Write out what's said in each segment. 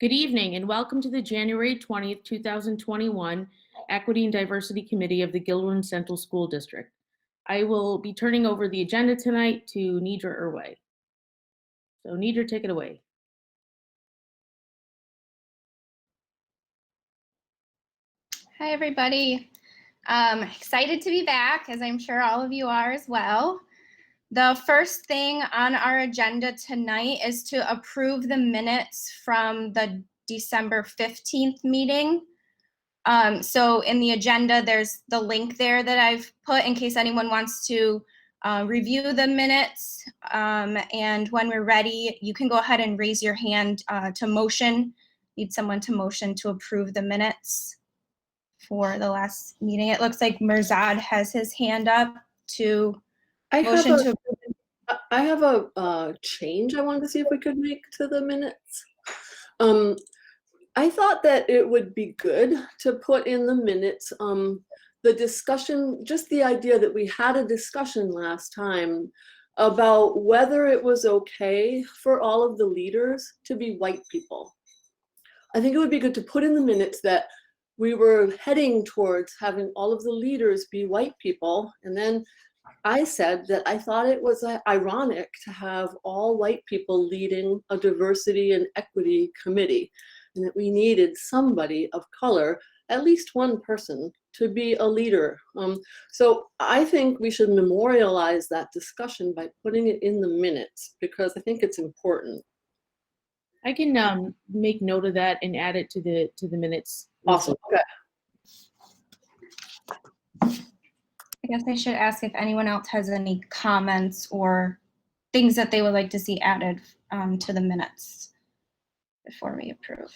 Good evening and welcome to the January 20th, 2021 Equity and Diversity Committee of the Gilroy Central School District. I will be turning over the agenda tonight to Nidra Irway. So Nidra, take it away. Hi, everybody. Excited to be back, as I'm sure all of you are as well. The first thing on our agenda tonight is to approve the minutes from the December 15th meeting. So in the agenda, there's the link there that I've put in case anyone wants to review the minutes. And when we're ready, you can go ahead and raise your hand to motion. Need someone to motion to approve the minutes for the last meeting. It looks like Mirzad has his hand up to motion to approve. I have a change I wanted to see if we could make to the minutes. I thought that it would be good to put in the minutes the discussion, just the idea that we had a discussion last time about whether it was okay for all of the leaders to be white people. I think it would be good to put in the minutes that we were heading towards having all of the leaders be white people. And then I said that I thought it was ironic to have all white people leading a diversity and equity committee, and that we needed somebody of color, at least one person, to be a leader. So I think we should memorialize that discussion by putting it in the minutes, because I think it's important. I can make note of that and add it to the minutes. Awesome. Okay. I guess I should ask if anyone else has any comments or things that they would like to see added to the minutes before we approve.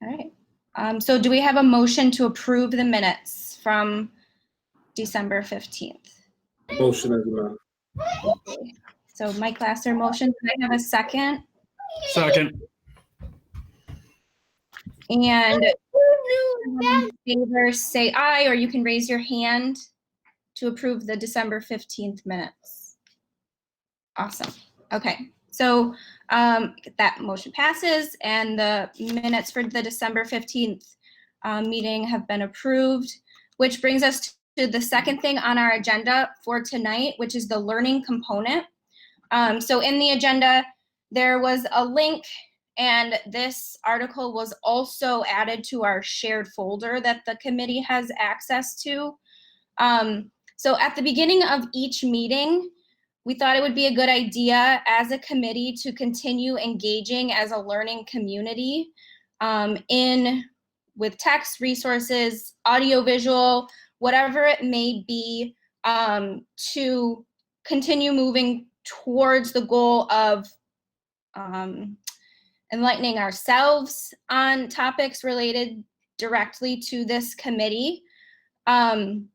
All right. So do we have a motion to approve the minutes from December 15th? Motion as well. Okay. So Mike Lasser motion. Can I have a second? Second. And in favor, say aye, or you can raise your hand to approve the December 15th minutes. Awesome. Okay. So that motion passes and the minutes for the December 15th meeting have been approved, which brings us to the second thing on our agenda for tonight, which is the learning component. So in the agenda, there was a link, and this article was also added to our shared folder that the committee has access to. So at the beginning of each meeting, we thought it would be a good idea as a committee to continue engaging as a learning community with text, resources, audiovisual, whatever it may be, to continue moving towards the goal of enlightening ourselves on topics related directly to this committee. And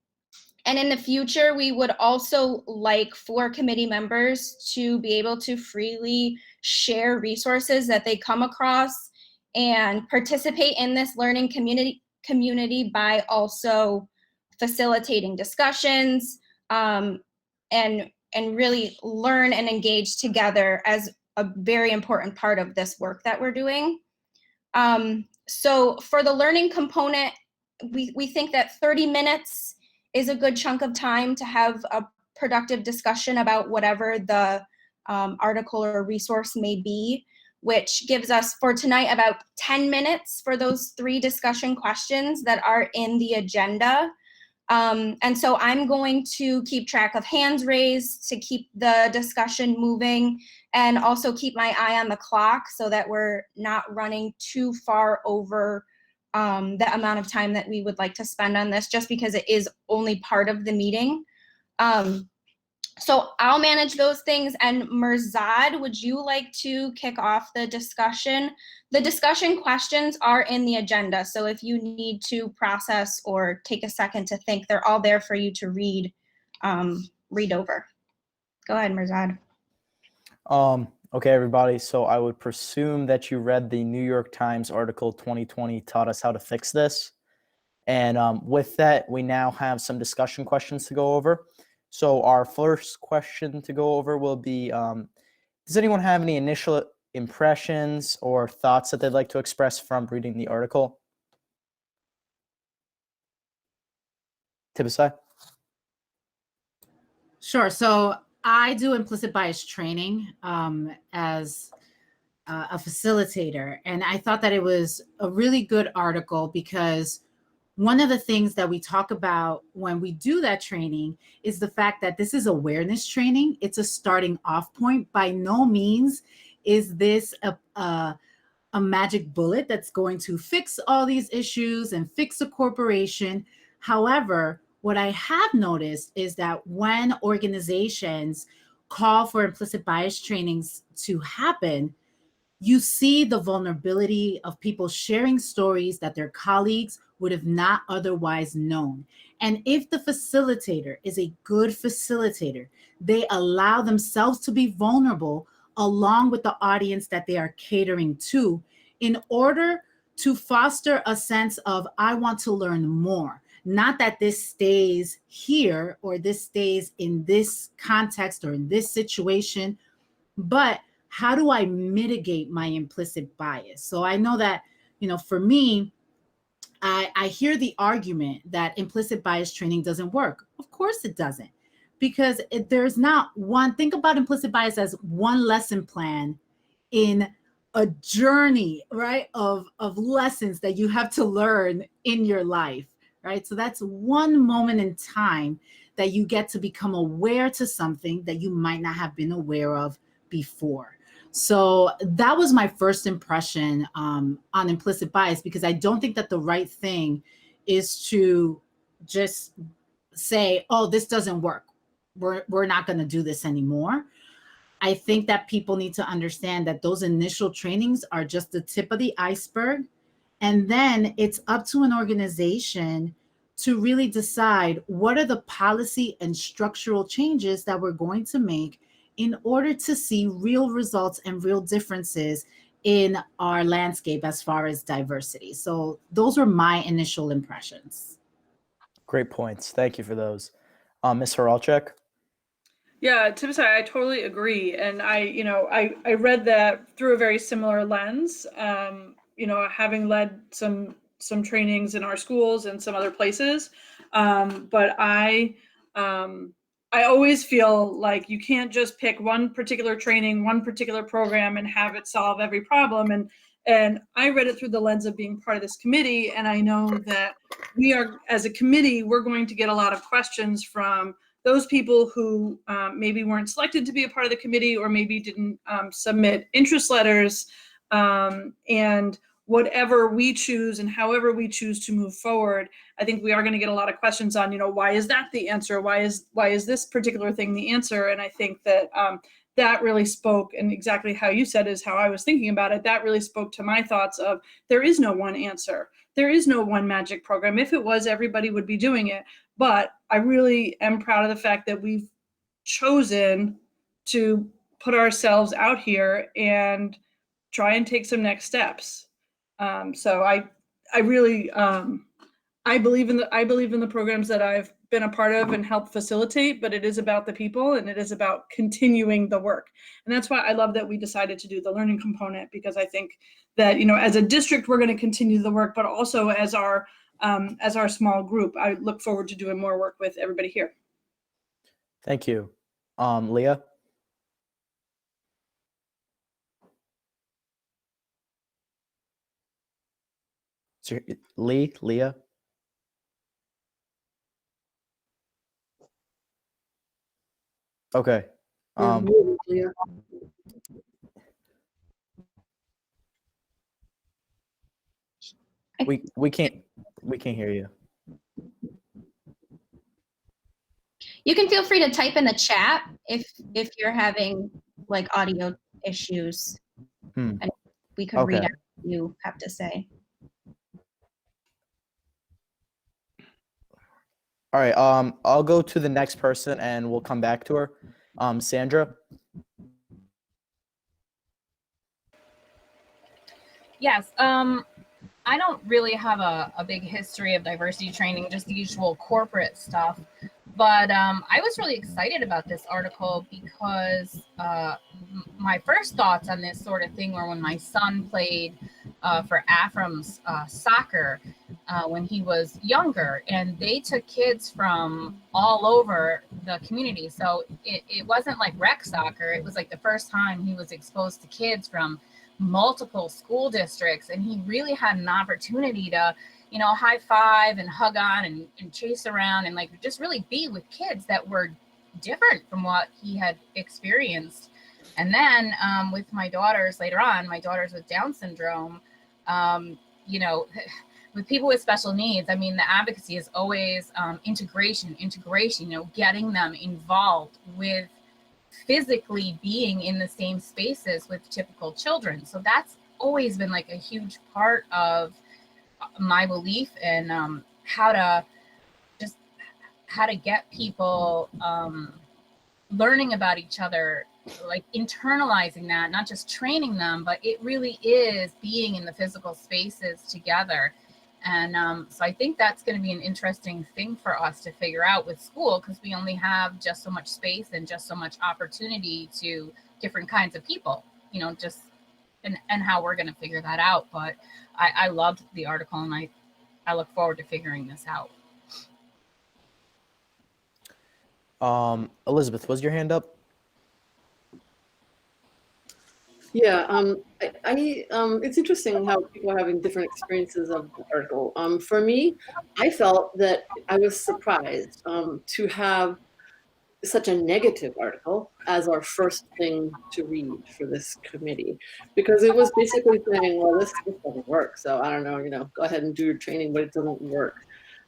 in the future, we would also like for committee members to be able to freely share resources that they come across and participate in this learning community by also facilitating discussions and really learn and engage together as a very important part of this work that we're doing. So for the learning component, we think that 30 minutes is a good chunk of time to have a productive discussion about whatever the article or resource may be, which gives us for tonight about 10 minutes for those 3 discussion questions that are in the agenda. And so I'm going to keep track of hands raised to keep the discussion moving, and also keep my eye on the clock so that we're not running too far over the amount of time that we would like to spend on this, just because it is only part of the meeting. So I'll manage those things. And Mirzad, would you like to kick off the discussion? The discussion questions are in the agenda. So if you need to process or take a second to think, they're all there for you to read over. Go ahead, Mirzad. Okay, everybody. So I would presume that you read the New York Times article 2020 taught us how to fix this. And with that, we now have some discussion questions to go over. So our first question to go over will be, does anyone have any initial impressions or thoughts that they'd like to express from reading the article? Tibisai? Sure. So I do implicit bias training as a facilitator, and I thought that it was a really good article because one of the things that we talk about when we do that training is the fact that this is awareness training. It's a starting off point. By no means is this a magic bullet that's going to fix all these issues and fix a corporation. However, what I have noticed is that when organizations call for implicit bias trainings to happen, you see the vulnerability of people sharing stories that their colleagues would have not otherwise known. And if the facilitator is a good facilitator, they allow themselves to be vulnerable along with the audience that they are catering to in order to foster a sense of, I want to learn more. Not that this stays here or this stays in this context or in this situation, but how do I mitigate my implicit bias? So I know that, for me, I hear the argument that implicit bias training doesn't work. Of course it doesn't, because there's not one, think about implicit bias as one lesson plan in a journey, right, of lessons that you have to learn in your life, right? So that's one moment in time that you get to become aware to something that you might not have been aware of before. So that was my first impression on implicit bias, because I don't think that the right thing is to just say, oh, this doesn't work. We're not going to do this anymore. I think that people need to understand that those initial trainings are just the tip of the iceberg. And then it's up to an organization to really decide what are the policy and structural changes that we're going to make in order to see real results and real differences in our landscape as far as diversity. So those were my initial impressions. Great points. Thank you for those. Ms. Horalchuk? Yeah, Tibisai, I totally agree. And I read that through a very similar lens, having led some trainings in our schools and some other places. But I always feel like you can't just pick one particular training, one particular program and have it solve every problem. And I read it through the lens of being part of this committee. And I know that we are, as a committee, we're going to get a lot of questions from those people who maybe weren't selected to be a part of the committee or maybe didn't submit interest letters, and whatever we choose and however we choose to move forward, I think we are going to get a lot of questions on, why is that the answer? Why is this particular thing the answer? And I think that that really spoke, and exactly how you said is how I was thinking about it. That really spoke to my thoughts of there is no one answer. There is no one magic program. If it was, everybody would be doing it. But I really am proud of the fact that we've chosen to put ourselves out here and try and take some next steps. So I really I believe in the programs that I've been a part of and helped facilitate, but it is about the people and it is about continuing the work. And that's why I love that we decided to do the learning component, because I think that, as a district, we're going to continue the work, but also as our small group, I look forward to doing more work with everybody here. Thank you. Leah? So, Leah? Okay. Yeah. We can't hear you. You can feel free to type in the chat if you're having like audio issues, and we could read Okay. out what you have to say. All right. I'll go to the next person and we'll come back to her. Sandra? Yes. I don't really have a big history of diversity training, just the usual corporate stuff. But I was really excited about this article because my first thoughts on this sort of thing were when my son played for Afram's soccer when he was younger, and they took kids from all over the community. So it wasn't like rec soccer. It was like the first time he was exposed to kids from multiple school districts, and he really had an opportunity to, you know, high five and hug on and chase around and like just really be with kids that were different from what he had experienced. And then with my daughters later on, my daughters with Down syndrome, you know, with people with special needs, I mean, the advocacy is always integration, you know, getting them involved with physically being in the same spaces with typical children. So that's always been like a huge part of my belief in how to get people learning about each other, like internalizing that, not just training them, but it really is being in the physical spaces together. And so I think that's going to be an interesting thing for us to figure out with school, because we only have just so much space and just so much opportunity to different kinds of people, you know, just and how we're going to figure that out. But I loved the article, and I look forward to figuring this out. Elizabeth, was your hand up? Yeah, it's interesting how people are having different experiences of the article. For me, I felt that I was surprised to have such a negative article as our first thing to read for this committee, because it was basically saying, well, this doesn't work. So I don't know, you know, go ahead and do your training, but it doesn't work.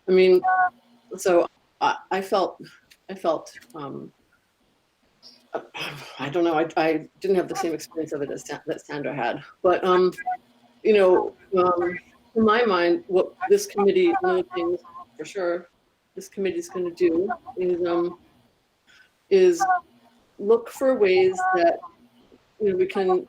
I mean, so I felt I don't know. I didn't have the same experience of it as that Sandra had, but you know, in my mind, what this committee, one of the things for sure, this committee is going to do is look for ways that, you know, we can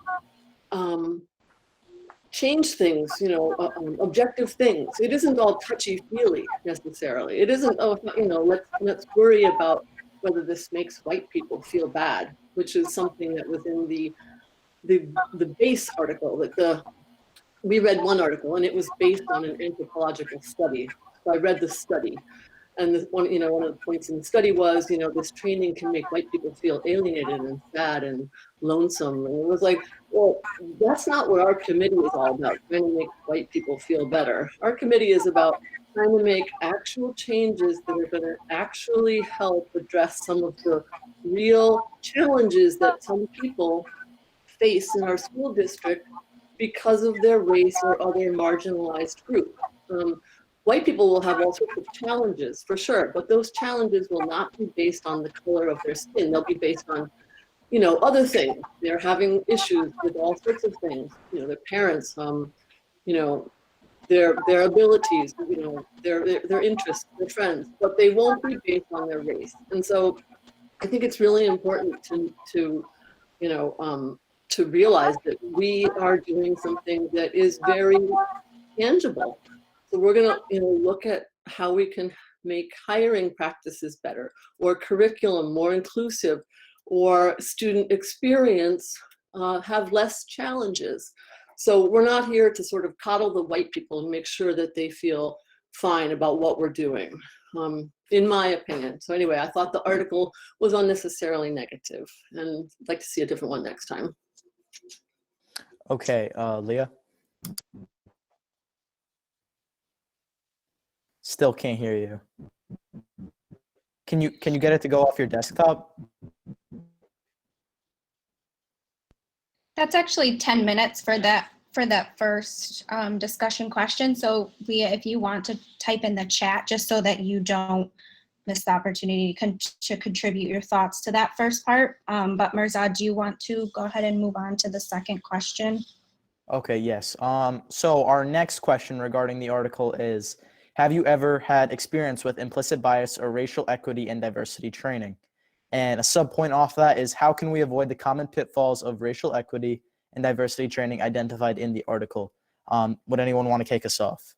change things, you know, objective things. It isn't all touchy-feely necessarily. It isn't, oh, you know, let's worry about whether this makes white people feel bad, which is something that was in the base article. That we read one article, and it was based on an anthropological study. So I read the study, and one of the points in the study was, you know, this training can make white people feel alienated and sad and lonesome. And it was like, well, that's not what our committee is all about, trying to make white people feel better. Our committee is about trying to make actual changes that are going to actually help address some of the real challenges that some people face in our school district because of their race or other marginalized group. White people will have all sorts of challenges, for sure, but those challenges will not be based on the color of their skin. They'll be based on, you know, other things. They're having issues with all sorts of things. You know, their parents, you know, their abilities, you know, their interests, their friends, but they won't be based on their race. And so I think it's really important to you know, to realize that we are doing something that is very tangible. So we're going to, you know, look at how we can make hiring practices better, or curriculum more inclusive, or student experience have less challenges. So we're not here to sort of coddle the white people and make sure that they feel fine about what we're doing, in my opinion. So anyway, I thought the article was unnecessarily negative, and I'd like to see a different one next time. Okay, Leah? Still can't hear you. Can you get it to go off your desktop? That's actually 10 minutes for that first discussion question. So Leah, if you want to type in the chat, just so that you don't miss the opportunity to contribute your thoughts to that first part. But Mirzad, do you want to go ahead and move on to the second question? Okay, yes. So our next question regarding the article is, have you ever had experience with implicit bias or racial equity and diversity training? And a sub-point off that is, how can we avoid the common pitfalls of racial equity and diversity training identified in the article? Would anyone want to kick us off?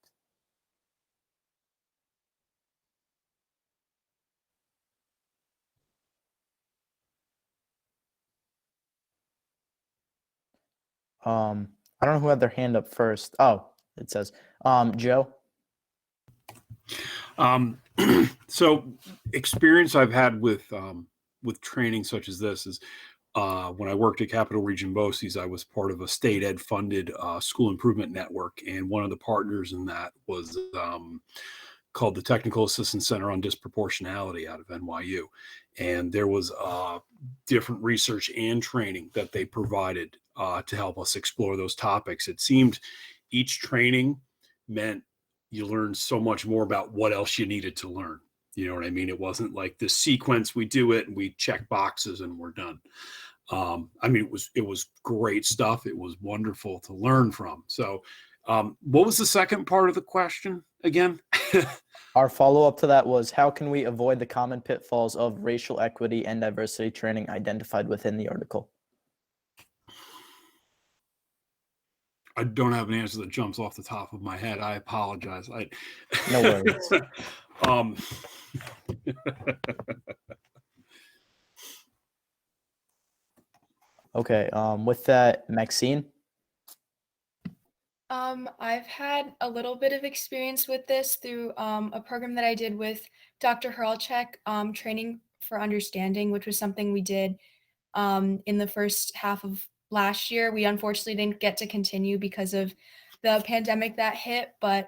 I don't know who had their hand up first. Oh, it says, Joe. So experience I've had with training such as this is when I worked at Capital Region BOCES, I was part of a state ed funded school improvement network. And one of the partners in that was called the Technical Assistance Center on Disproportionality out of NYU. And there was different research and training that they provided to help us explore those topics. It seemed each training meant you learned so much more about what else you needed to learn. You know what I mean? It wasn't like this sequence, we do it and we check boxes and we're done. I mean, it was great stuff. It was wonderful to learn from. So what was the second part of the question again? Our follow-up to that was, how can we avoid the common pitfalls of racial equity and diversity training identified within the article? I don't have an answer that jumps off the top of my head. I apologize. No worries. Okay, with that, Maxine? I've had a little bit of experience with this through a program that I did with Dr. Hurlchek, Training for Understanding, which was something we did in the first half of last year. We unfortunately didn't get to continue because of the pandemic that hit, but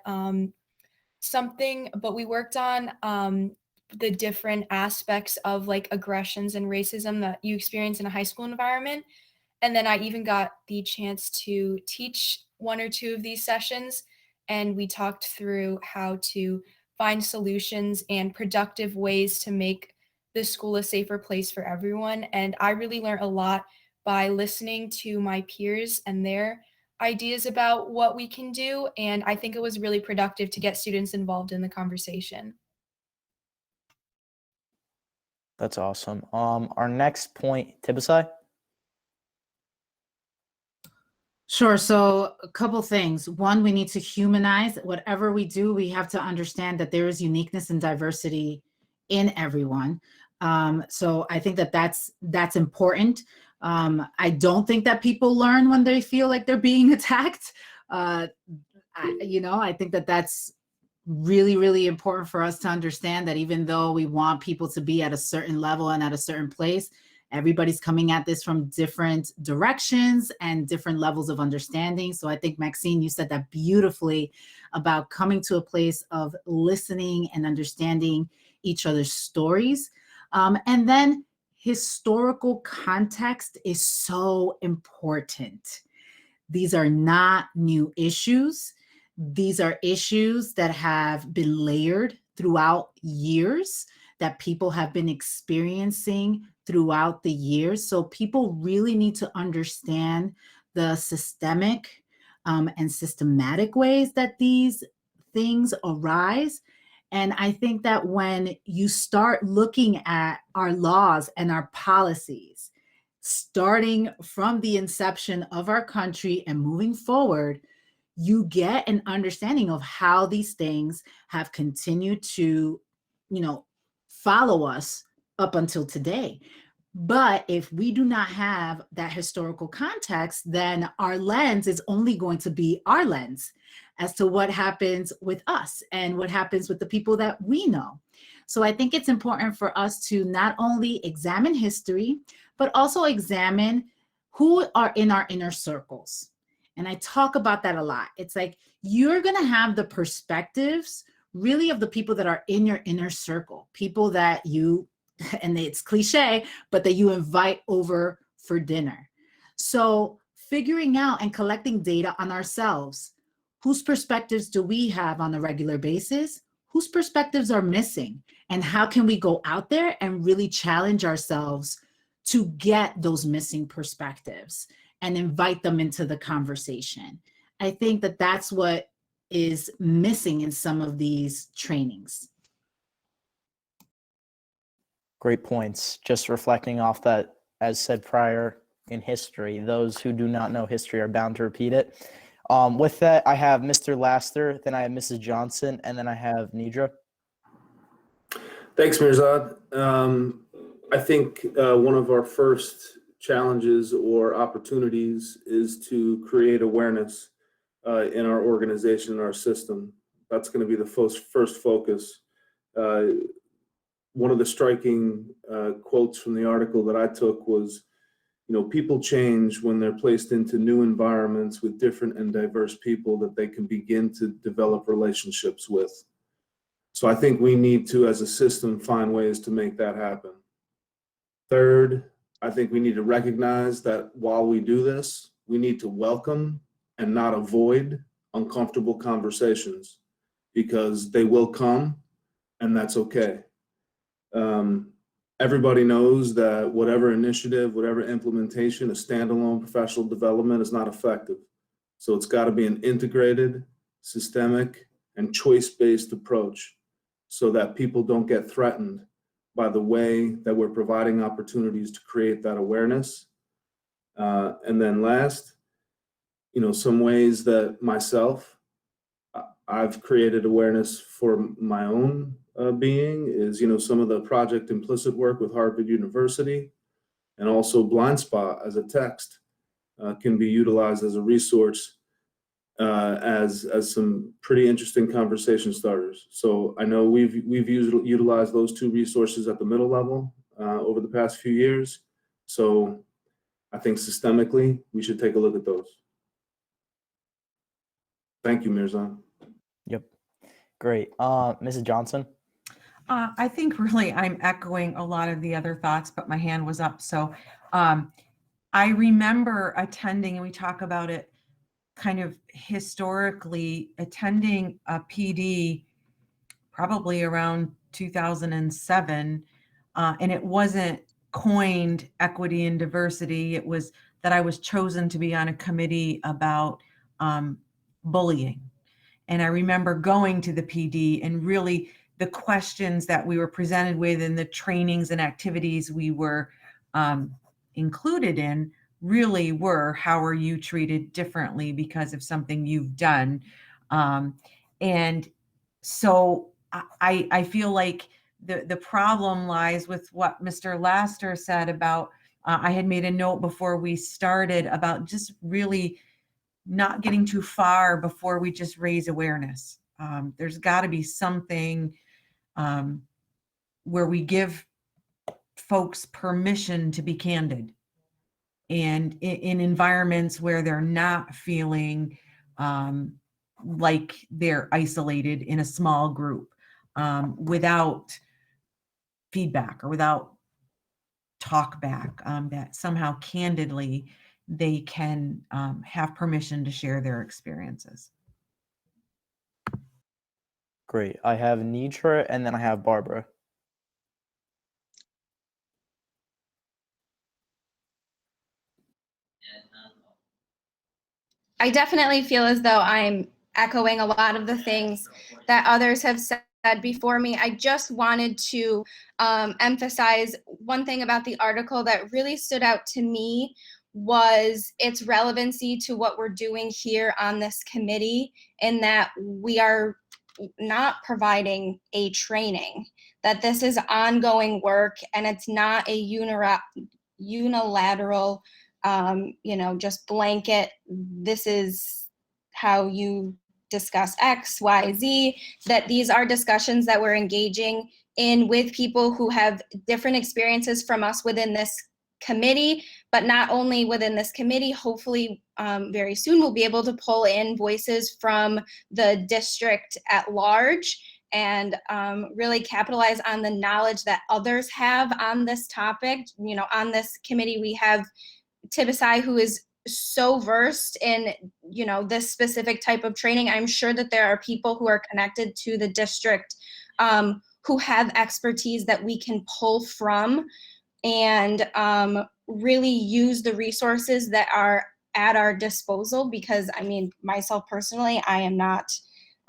we worked on the different aspects of like aggressions and racism that you experience in a high school environment. And then I even got the chance to teach one or two of these sessions, and we talked through how to find solutions and productive ways to make the school a safer place for everyone. And I really learned a lot by listening to my peers and their ideas about what we can do. And I think it was really productive to get students involved in the conversation. That's awesome. Our next point, Tibisai? Sure. So a couple things. One, we need to humanize whatever we do. We have to understand that there is uniqueness and diversity in everyone. So I think that that's important. I don't think that people learn when they feel like they're being attacked. I think that that's really, really important for us to understand that even though we want people to be at a certain level and at a certain place, everybody's coming at this from different directions and different levels of understanding. So I think, Maxine, you said that beautifully about coming to a place of listening and understanding each other's stories. And then historical context is so important. These are not new issues. These are issues that have been layered throughout years, that people have been experiencing throughout the years. So people really need to understand the systemic and systematic ways that these things arise. And I think that when you start looking at our laws and our policies, starting from the inception of our country and moving forward, you get an understanding of how these things have continued to, follow us up until today. But if we do not have that historical context, then our lens is only going to be our lens as to what happens with us and what happens with the people that we know. So I think it's important for us to not only examine history, but also examine who are in our inner circles. And I talk about that a lot. It's like you're going to have the perspectives really of the people that are in your inner circle, people that you, and it's cliche, but that you invite over for dinner. So figuring out and collecting data on ourselves, whose perspectives do we have on a regular basis? Whose perspectives are missing? And how can we go out there and really challenge ourselves to get those missing perspectives and invite them into the conversation? I think that that's what is missing in some of these trainings. Great points. Just reflecting off that, as said prior in history, those who do not know history are bound to repeat it. With that, I have Mr. Laster, then I have Mrs. Johnson, and then I have Nidra. Thanks, Mirzad. I think one of our first challenges or opportunities is to create awareness in our organization, our system. That's going to be the first focus. One of the striking quotes from the article that I took was, people change when they're placed into new environments with different and diverse people that they can begin to develop relationships with. So I think we need to, as a system, find ways to make that happen. Third, I think we need to recognize that while we do this, we need to welcome and not avoid uncomfortable conversations, because they will come, and that's okay. Everybody knows that whatever initiative, whatever implementation, a standalone professional development is not effective. So it's got to be an integrated, systemic, and choice-based approach so that people don't get threatened by the way that we're providing opportunities to create that awareness. And then last, some ways that myself, I've created awareness for my own being is, some of the Project Implicit work with Harvard University, and also Blind Spot as a text can be utilized as a resource as some pretty interesting conversation starters. So I know we've utilized those two resources at the middle level over the past few years. So I think systemically we should take a look at those. Thank you, Mirzan. Yep. Great. Mrs. Johnson? I think really I'm echoing a lot of the other thoughts, but my hand was up. So I remember attending, and we talk about it kind of historically, attending a PD probably around 2007, and it wasn't coined equity and diversity. It was that I was chosen to be on a committee about bullying. And I remember going to the PD, and really the questions that we were presented with and the trainings and activities we were included in really were, how are you treated differently because of something you've done? And so I feel like the problem lies with what Mr. Laster said about, I had made a note before we started about just really not getting too far before we just raise awareness. There's got to be something where we give folks permission to be candid, and in environments where they're not feeling like they're isolated in a small group without feedback or without talk back, that somehow candidly they can have permission to share their experiences. Great. I have Nitra, and then I have Barbara. I definitely feel as though I'm echoing a lot of the things that others have said before me. I just wanted to emphasize one thing about the article that really stood out to me was its relevancy to what we're doing here on this committee, in that we are not providing a training, that this is ongoing work, and it's not a unilateral just blanket, this is how you discuss X, Y, Z, that these are discussions that we're engaging in with people who have different experiences from us within this committee, but not only within this committee. Hopefully very soon we'll be able to pull in voices from the district at large and really capitalize on the knowledge that others have on this topic. On this committee we have Tibisai, who is so versed in this specific type of training. I'm sure that there are people who are connected to the district who have expertise that we can pull from and really use the resources that are at our disposal, because myself personally, I am not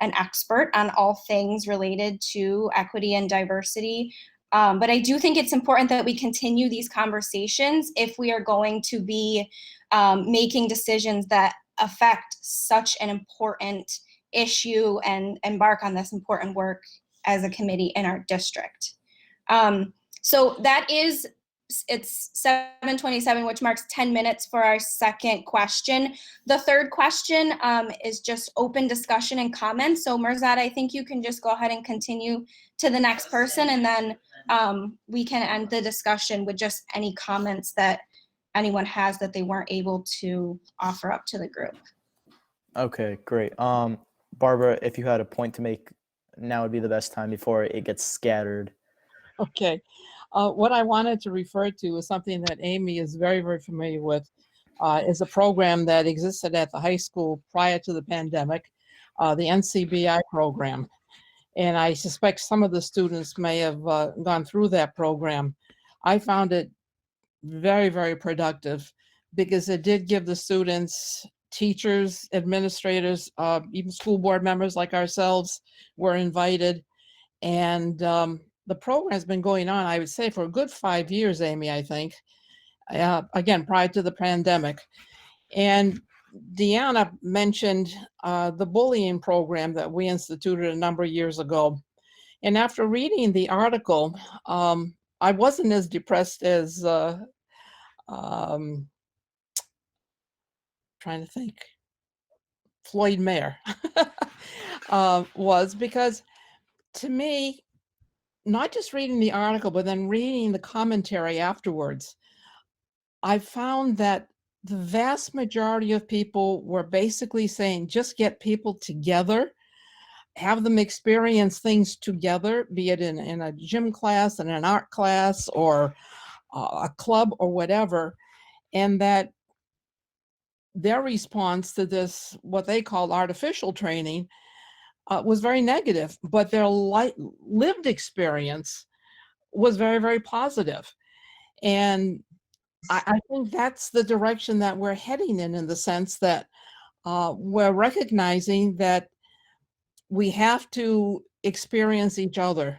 an expert on all things related to equity and diversity. But I do think it's important that we continue these conversations if we are going to be making decisions that affect such an important issue and embark on this important work as a committee in our district. So that is it's 7:27, which marks 10 minutes for our second question. The third question is just open discussion and comments. So Mirzad, I think you can just go ahead and continue to the next person, and then we can end the discussion with just any comments that anyone has that they weren't able to offer up to the group. Okay, great. Barbara, if you had a point to make, now would be the best time before it gets scattered. Okay. What I wanted to refer to is something that Amy is very, very familiar with, is a program that existed at the high school prior to the pandemic, the NCBI program. And I suspect some of the students may have gone through that program. I found it very, very productive because it did give the students, teachers, administrators, even school board members like ourselves were invited. And the program has been going on, I would say, for a good 5 years, Amy, I think, again, prior to the pandemic. And Deanna mentioned the bullying program that we instituted a number of years ago. And after reading the article, I wasn't as depressed as, trying to think, Floyd Mayer was, because to me, not just reading the article, but then reading the commentary afterwards, I found that the vast majority of people were basically saying, just get people together, have them experience things together, be it in a gym class, in an art class, or a club or whatever, and that their response to this, what they call artificial training, was very negative, but their lived experience was very, very positive. And I think that's the direction that we're heading in the sense that we're recognizing that we have to experience each other.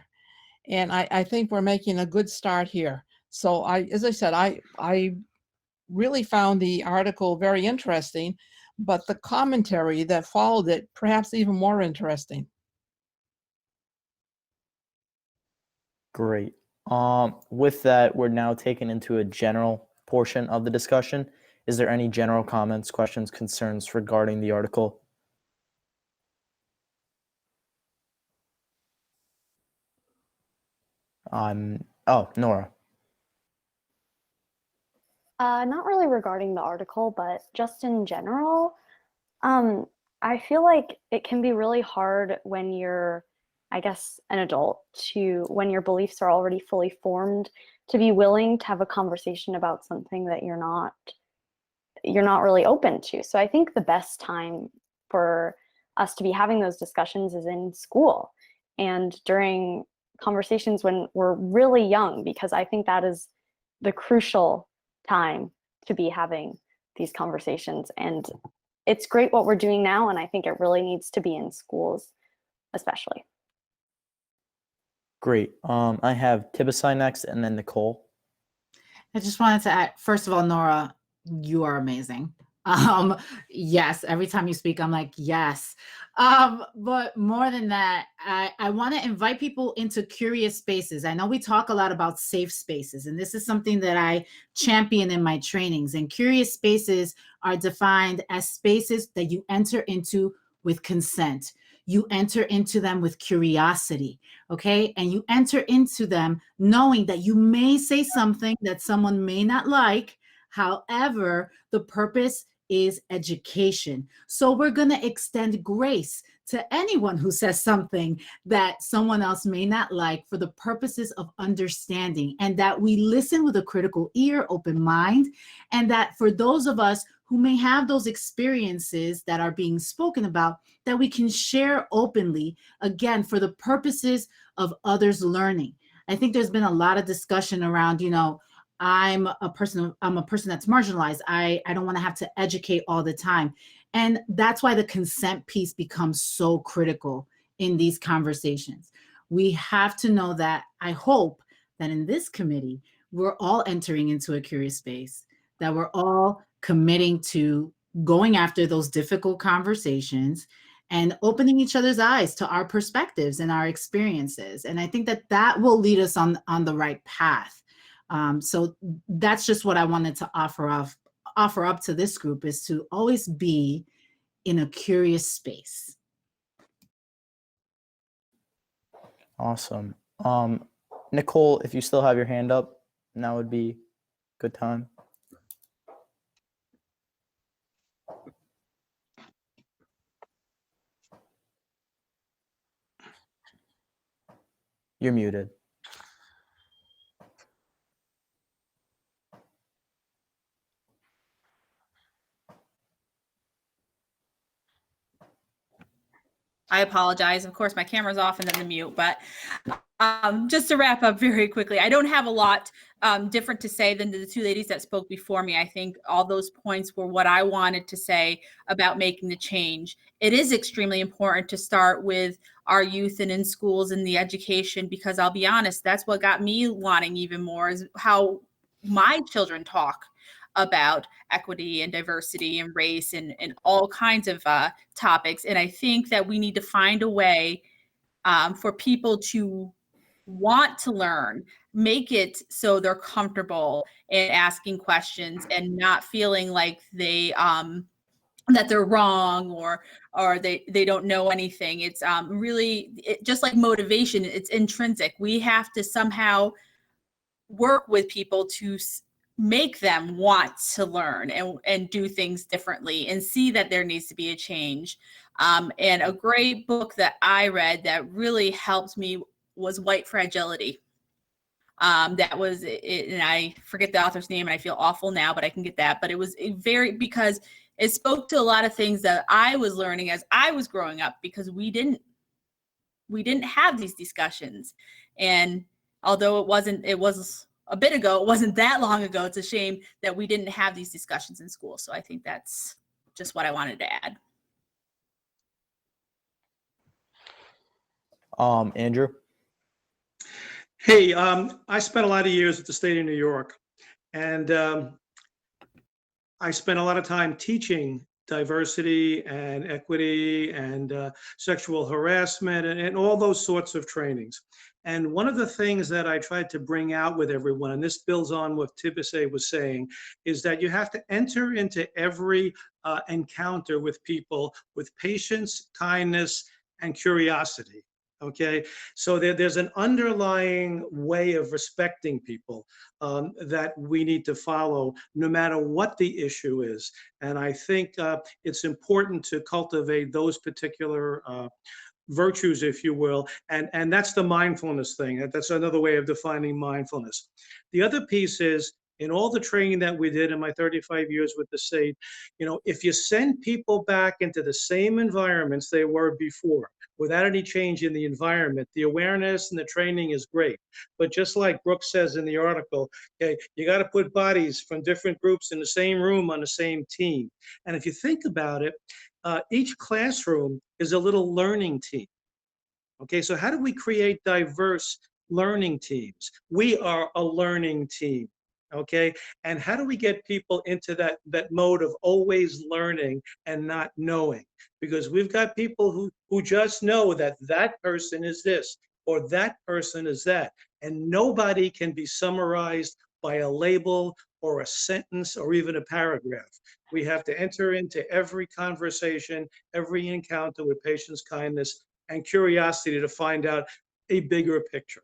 And I think we're making a good start here. So as I said, I really found the article very interesting, but the commentary that followed it, perhaps even more interesting. Great. With that, we're now taken into a general portion of the discussion. Is there any general comments, questions, concerns regarding the article? Oh, Nora. Not really regarding the article, but just in general, I feel like it can be really hard when you're, I guess, an adult when your beliefs are already fully formed, to be willing to have a conversation about something that you're not really open to. So I think the best time for us to be having those discussions is in school and during conversations when we're really young, because I think that is the crucial time to be having these conversations. And it's great what we're doing now, and I think it really needs to be in schools especially. Great. I have Tibisai next and then Nicole. I just wanted to add, first of all, Nora, you are amazing. Yes, every time you speak, I'm like, yes. But more than that, I want to invite people into curious spaces. I know we talk a lot about safe spaces, and this is something that I champion in my trainings. And curious spaces are defined as spaces that you enter into with consent. You enter into them with curiosity, okay? And you enter into them knowing that you may say something that someone may not like. However, the purpose is education. So we're going to extend grace to anyone who says something that someone else may not like for the purposes of understanding, and that we listen with a critical ear, open mind, and that for those of us who may have those experiences that are being spoken about, that we can share openly, again, for the purposes of others learning. I think there's been a lot of discussion around, I'm a person that's marginalized. I don't want to have to educate all the time. And that's why the consent piece becomes so critical in these conversations. We have to know that. I hope that in this committee, we're all entering into a curious space, that we're all committing to going after those difficult conversations and opening each other's eyes to our perspectives and our experiences. And I think that that will lead us on the right path. So that's just what I wanted to offer up to this group, is to always be in a curious space. Awesome. Nicole, if you still have your hand up, now would be a good time. You're muted. I apologize. Of course, my camera's off and then the mute, but just to wrap up very quickly, I don't have a lot different to say than the two ladies that spoke before me. I think all those points were what I wanted to say about making the change. It is extremely important to start with our youth and in schools and the education, because I'll be honest, that's what got me wanting even more, is how my children talk about equity and diversity and race and all kinds of topics. And I think that we need to find a way for people to want to learn, make it so they're comfortable in asking questions and not feeling like they that they're wrong or they don't know anything. It's really just like motivation, it's intrinsic. We have to somehow work with people to make them want to learn and do things differently and see that there needs to be a change. And a great book that I read that really helped me was White Fragility. That was it, and I forget the author's name and I feel awful now, but I can get that. But it was because it spoke to a lot of things that I was learning as I was growing up, because we didn't have these discussions. And although it was a bit ago, it wasn't that long ago, it's a shame that we didn't have these discussions in school. So I think that's just what I wanted to add. Andrew? Hey, I spent a lot of years at the state of New York, and I spent a lot of time teaching diversity and equity and sexual harassment and all those sorts of trainings. And one of the things that I tried to bring out with everyone, and this builds on what Tibise was saying, is that you have to enter into every encounter with people with patience, kindness, and curiosity. Okay, so there's an underlying way of respecting people that we need to follow no matter what the issue is. And I think it's important to cultivate those particular virtues, if you will, and that's the mindfulness thing. That's another way of defining mindfulness. The other piece is, in all the training that we did in my 35 years with the state, if you send people back into the same environments they were before, without any change in the environment, the awareness and the training is great. But just like Brooke says in the article, okay, you got to put bodies from different groups in the same room on the same team. And if you think about it, each classroom is a little learning team. Okay, so how do we create diverse learning teams? We are a learning team. Okay, and how do we get people into that mode of always learning and not knowing? Because we've got people who just know that that person is this or that person is that, and nobody can be summarized by a label or a sentence or even a paragraph. We have to enter into every conversation, every encounter with patience, kindness, and curiosity to find out a bigger picture.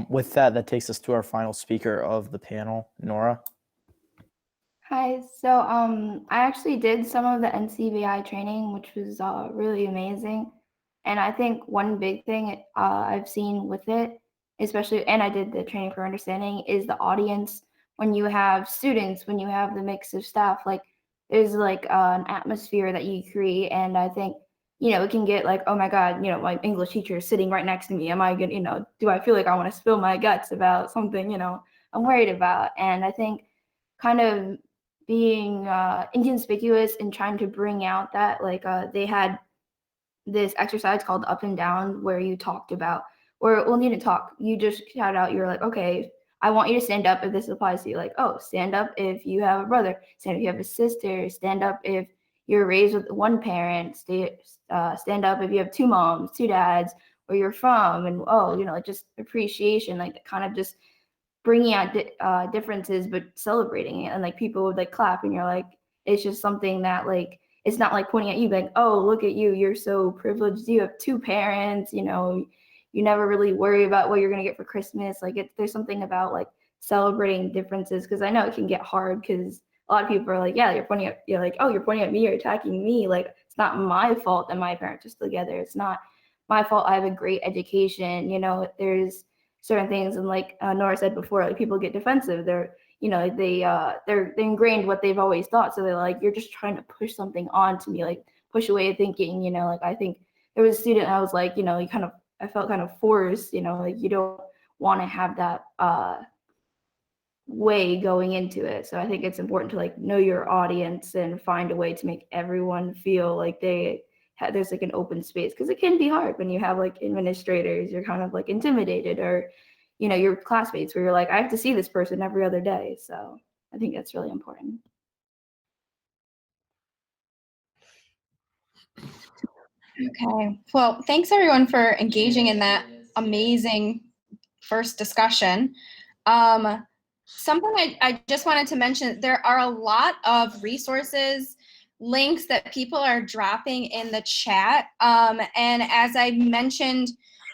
With that takes us to our final speaker of the panel, Nora. Hi, so I actually did some of the NCBI training, which was really amazing. And I think one big thing I've seen with it, especially, and I did the training for understanding, is the audience. When you have students, when you have the mix of staff, like there's like an atmosphere that you create. And I think, it can get like, oh my God, my English teacher is sitting right next to me. Am I gonna, do I feel like I want to spill my guts about something, I'm worried about? And I think kind of being inconspicuous and trying to bring out that, like they had this exercise called Up and Down where you talked about, or well, you didn't talk, you just shout out, you're like, okay, I want you to stand up if this applies to you. Like, oh, stand up if you have a brother, stand up if you have a sister, stand up if you're raised with one parent, stand up if you have two moms, two dads, where you're from, and like just appreciation, like kind of just bringing out differences but celebrating it, and like people would like clap, and you're like, it's just something that like, it's not like pointing at you like, oh, look at you, you're so privileged, you have 2 parents, you never really worry about what you're going to get for Christmas. Like there's something about like celebrating differences, because I know it can get hard, because a lot of people are like, yeah, you're pointing at me, you're attacking me. Like, it's not my fault that my parents are still together. It's not my fault I have a great education. There's certain things, and like Nora said before, like people get defensive. They're they're ingrained what they've always thought. So they're like, you're just trying to push something onto me, like push away thinking, like I think there was a student, I was like, I felt kind of forced, like you don't want to have that way going into it. So I think it's important to like know your audience and find a way to make everyone feel like there's like an open space, because it can be hard when you have like administrators, you're kind of like intimidated, or your classmates where you're like, I have to see this person every other day. So I think that's really important. Okay. Well, thanks everyone for engaging in that amazing first discussion. Something I just wanted to mention, there are a lot of resources, links that people are dropping in the chat. And as I mentioned,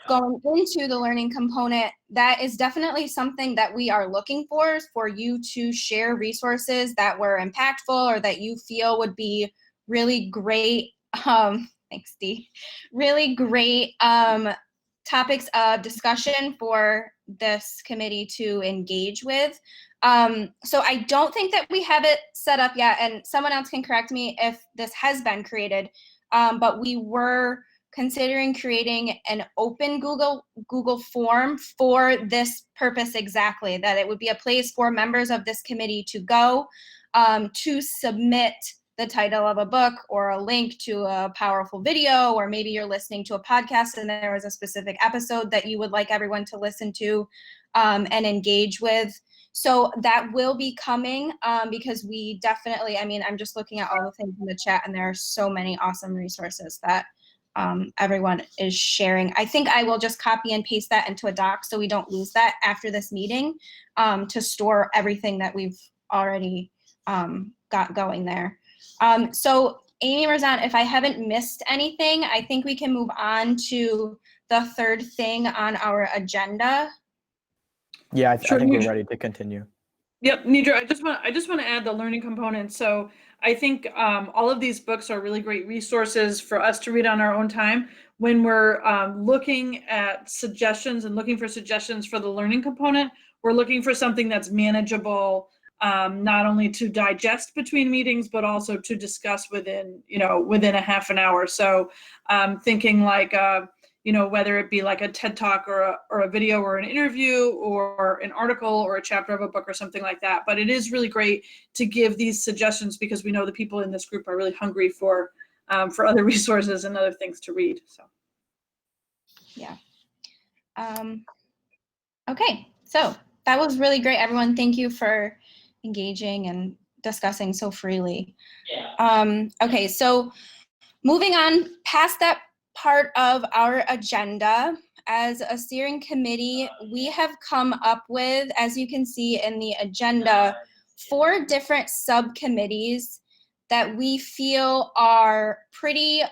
going into the learning component, that is definitely something that we are looking for you to share resources that were impactful or that you feel would be really great. Thanks, Dee. Really great topics of discussion for this committee to engage with. So I don't think that we have it set up yet, and someone else can correct me if this has been created, but we were considering creating an open Google form for this purpose exactly, that it would be a place for members of this committee to go to submit the title of a book or a link to a powerful video, or maybe you're listening to a podcast and there was a specific episode that you would like everyone to listen to and engage with. So that will be coming because we definitely, I'm just looking at all the things in the chat, and there are so many awesome resources that everyone is sharing. I think I will just copy and paste that into a doc so we don't lose that after this meeting, to store everything that we've already got going there. So Amy Razan, if I haven't missed anything, I think we can move on to the third thing on our agenda. Yeah, I Sure, think we're Nidra. ready to continue. Yep, Nidra, I just want to add the learning component. So I think all of these books are really great resources for us to read on our own time when we're looking at suggestions and looking for suggestions for the learning component. We're looking for something that's manageable, not only to digest between meetings, but also to discuss within a half an hour. So thinking like, whether it be like a TED Talk or a video or an interview or an article or a chapter of a book or something like that. But it is really great to give these suggestions because we know the people in this group are really hungry for other resources and other things to read. So. Yeah. Okay, so that was really great, everyone. Thank you for engaging and discussing so freely. Okay, so moving on past that part of our agenda, as a steering committee, we have come up with, as you can see in the agenda, 4 different subcommittees that we feel are pretty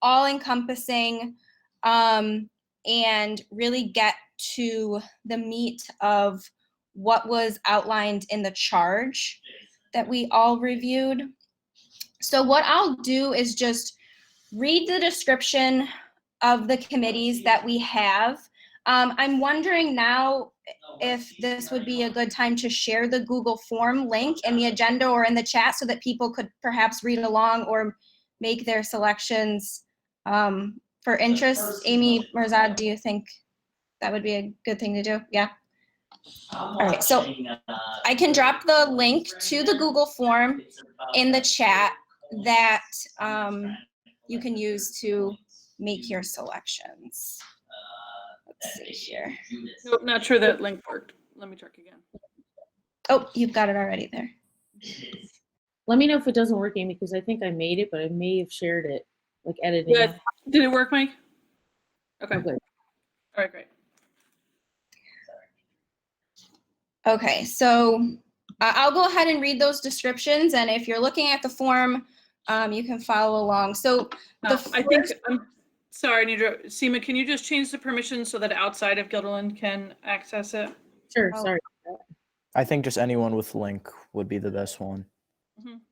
all-encompassing and really get to the meat of what was outlined in the charge that we all reviewed. So what I'll do is just read the description of the committees that we have. I'm wondering now if this would be a good time to share the Google form link in the agenda or in the chat so that people could perhaps read along or make their selections for interest. Amy Mirzad, do you think that would be a good thing to do? Yeah. All right, so I can drop the link to the Google form in the chat that you can use to make your selections. Let's see here. Nope, not sure that link worked. Let me check again. Oh, you've got it already there. Let me know if it doesn't work, Amy, because I think I made it, but I may have shared it, like editing. Good. Did it work, Mike? Okay. Oh, good. All right, great. Okay, so I'll go ahead and read those descriptions, and if you're looking at the form, you can follow along. So I think, I'm sorry, Nidra, Seema, can you just change the permissions so that outside of Guilderland can access it? Sure, Oh. sorry. I think just anyone with link would be the best one. Mhm.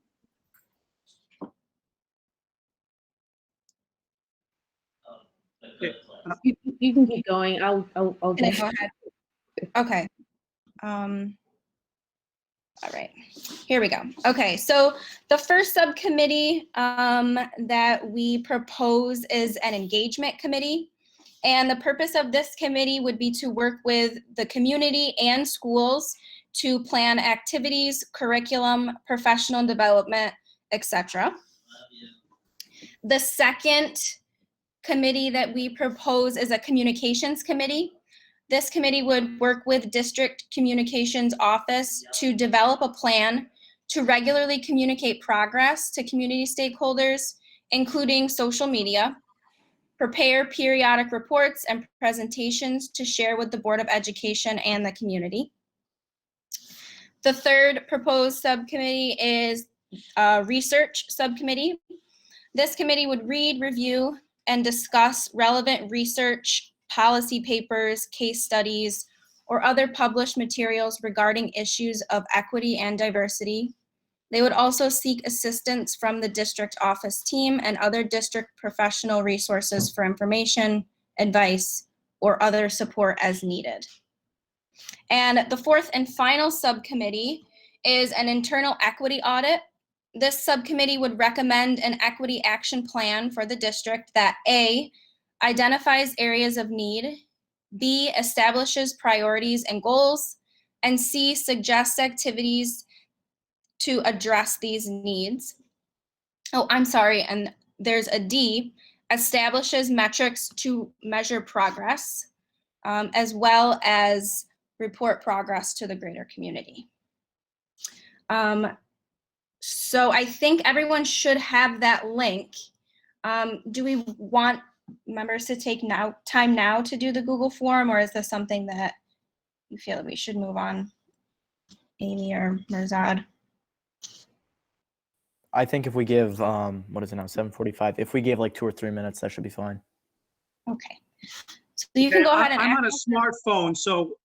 You can keep going. I'll Can I go ahead? Okay. All right, here we go. Okay, so the first subcommittee that we propose is an engagement committee. And the purpose of this committee would be to work with the community and schools to plan activities, curriculum, professional development, etc. The second committee that we propose is a communications committee. This committee would work with District Communications Office to develop a plan to regularly communicate progress to community stakeholders, including social media, prepare periodic reports and presentations to share with the Board of Education and the community. The third proposed subcommittee is a research subcommittee. This committee would read, review, and discuss relevant research, policy papers, case studies, or other published materials regarding issues of equity and diversity. They would also seek assistance from the district office team and other district professional resources for information, advice, or other support as needed. And the fourth and final subcommittee is an internal equity audit. This subcommittee would recommend an equity action plan for the district that A, identifies areas of need, B, establishes priorities and goals, and C, suggests activities to address these needs. Oh, I'm sorry, and there's a D, establishes metrics to measure progress, as well as report progress to the greater community. So I think everyone should have that link. Do we want members to take time now to do the Google form, or is this something that you feel that we should move on? Amy or Mirzad? I think if we give, what is it now, 7:45? If we give like 2 or 3 minutes, that should be fine. Okay. So you can go ahead and I'm on a smartphone, so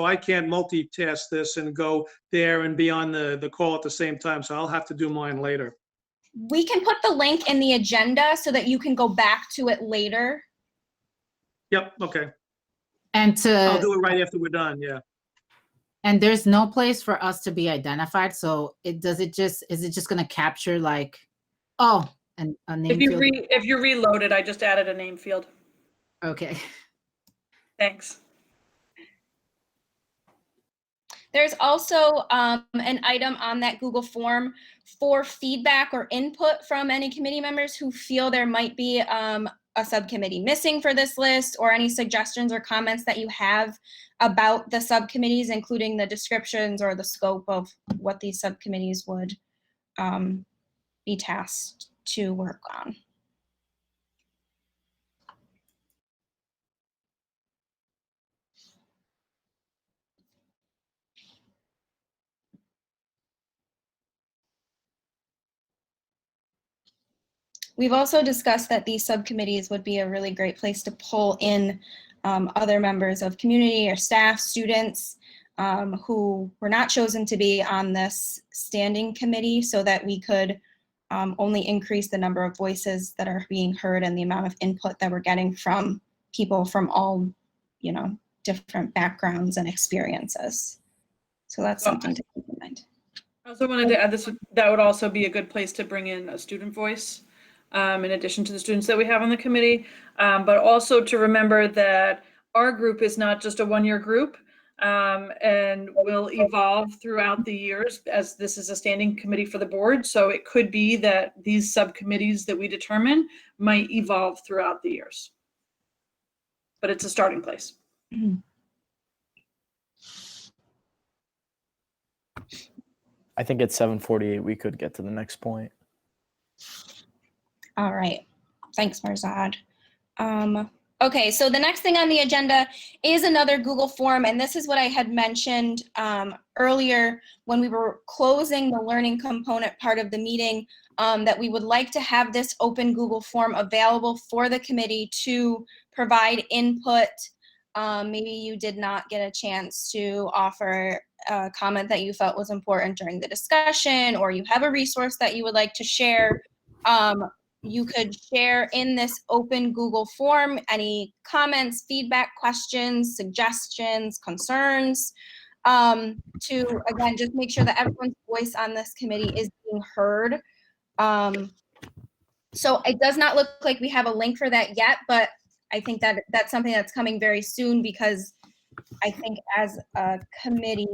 I can't multitask this and go there and be on the call at the same time. So I'll have to do mine later. we can put the link in the agenda so that you can go back to it later. Yep, okay. And I'll do it right after we're done, yeah. And there's no place for us to be identified. So is it just going to capture like, oh, and a name field? If you reloaded, I just added a name field. Okay. Thanks. There's also an item on that Google form for feedback or input from any committee members who feel there might be a subcommittee missing for this list, or any suggestions or comments that you have about the subcommittees, including the descriptions or the scope of what these subcommittees would be tasked to work on. We've also discussed that these subcommittees would be a really great place to pull in other members of community or staff, students who were not chosen to be on this standing committee, so that we could only increase the number of voices that are being heard and the amount of input that we're getting from people from all, different backgrounds and experiences. So that's something to keep in mind. I also wanted to add this, that would also be a good place to bring in a student voice, in addition to the students that we have on the committee, but also to remember that our group is not just a one-year group, and will evolve throughout the years, as this is a standing committee for the board. So it could be that these subcommittees that we determine might evolve throughout the years. But it's a starting place. I think at 7:48 we could get to the next point. All right. Thanks, Mirzad. Okay, so the next thing on the agenda is another Google form, and this is what I had mentioned earlier when we were closing the learning component part of the meeting, that we would like to have this open Google form available for the committee to provide input. Maybe you did not get a chance to offer a comment that you felt was important during the discussion, or you have a resource that you would like to share. You could share in this open Google form any comments, feedback, questions, suggestions, concerns, to, again, just make sure that everyone's voice on this committee is being heard. So it does not look like we have a link for that yet, but I think that that's something that's coming very soon, because I think as a committee,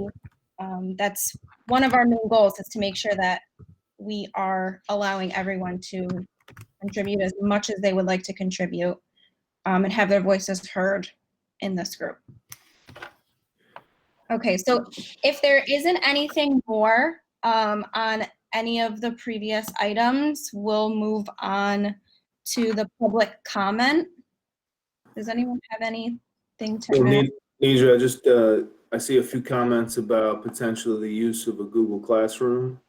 that's one of our main goals, is to make sure that we are allowing everyone to contribute as much as they would like to contribute, and have their voices heard in this group. Okay, so if there isn't anything more on any of the previous items, we'll move on to the public comment. Does anyone have anything to add? Nidra, I see a few comments about potentially the use of a Google Classroom.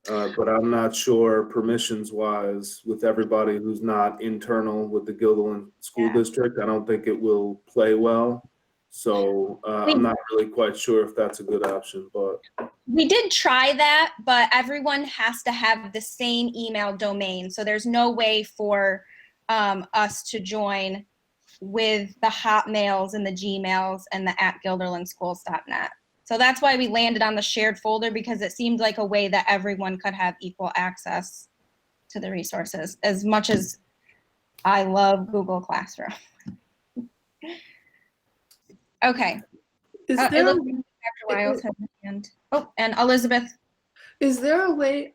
But I'm not sure permissions-wise with everybody who's not internal with the Guilderland School District. I don't think it will play well. So I'm not really quite sure if that's a good option, but. We did try that, but everyone has to have the same email domain. So there's no way for us to join with the Hotmails and the Gmails and the @guilderlandschools.net. So that's why we landed on the shared folder, because it seemed like a way that everyone could have equal access to the resources, as much as I love Google Classroom. Okay. Is It there looks like Dr. Wiles has a hand. Oh, and Elizabeth. Is there a way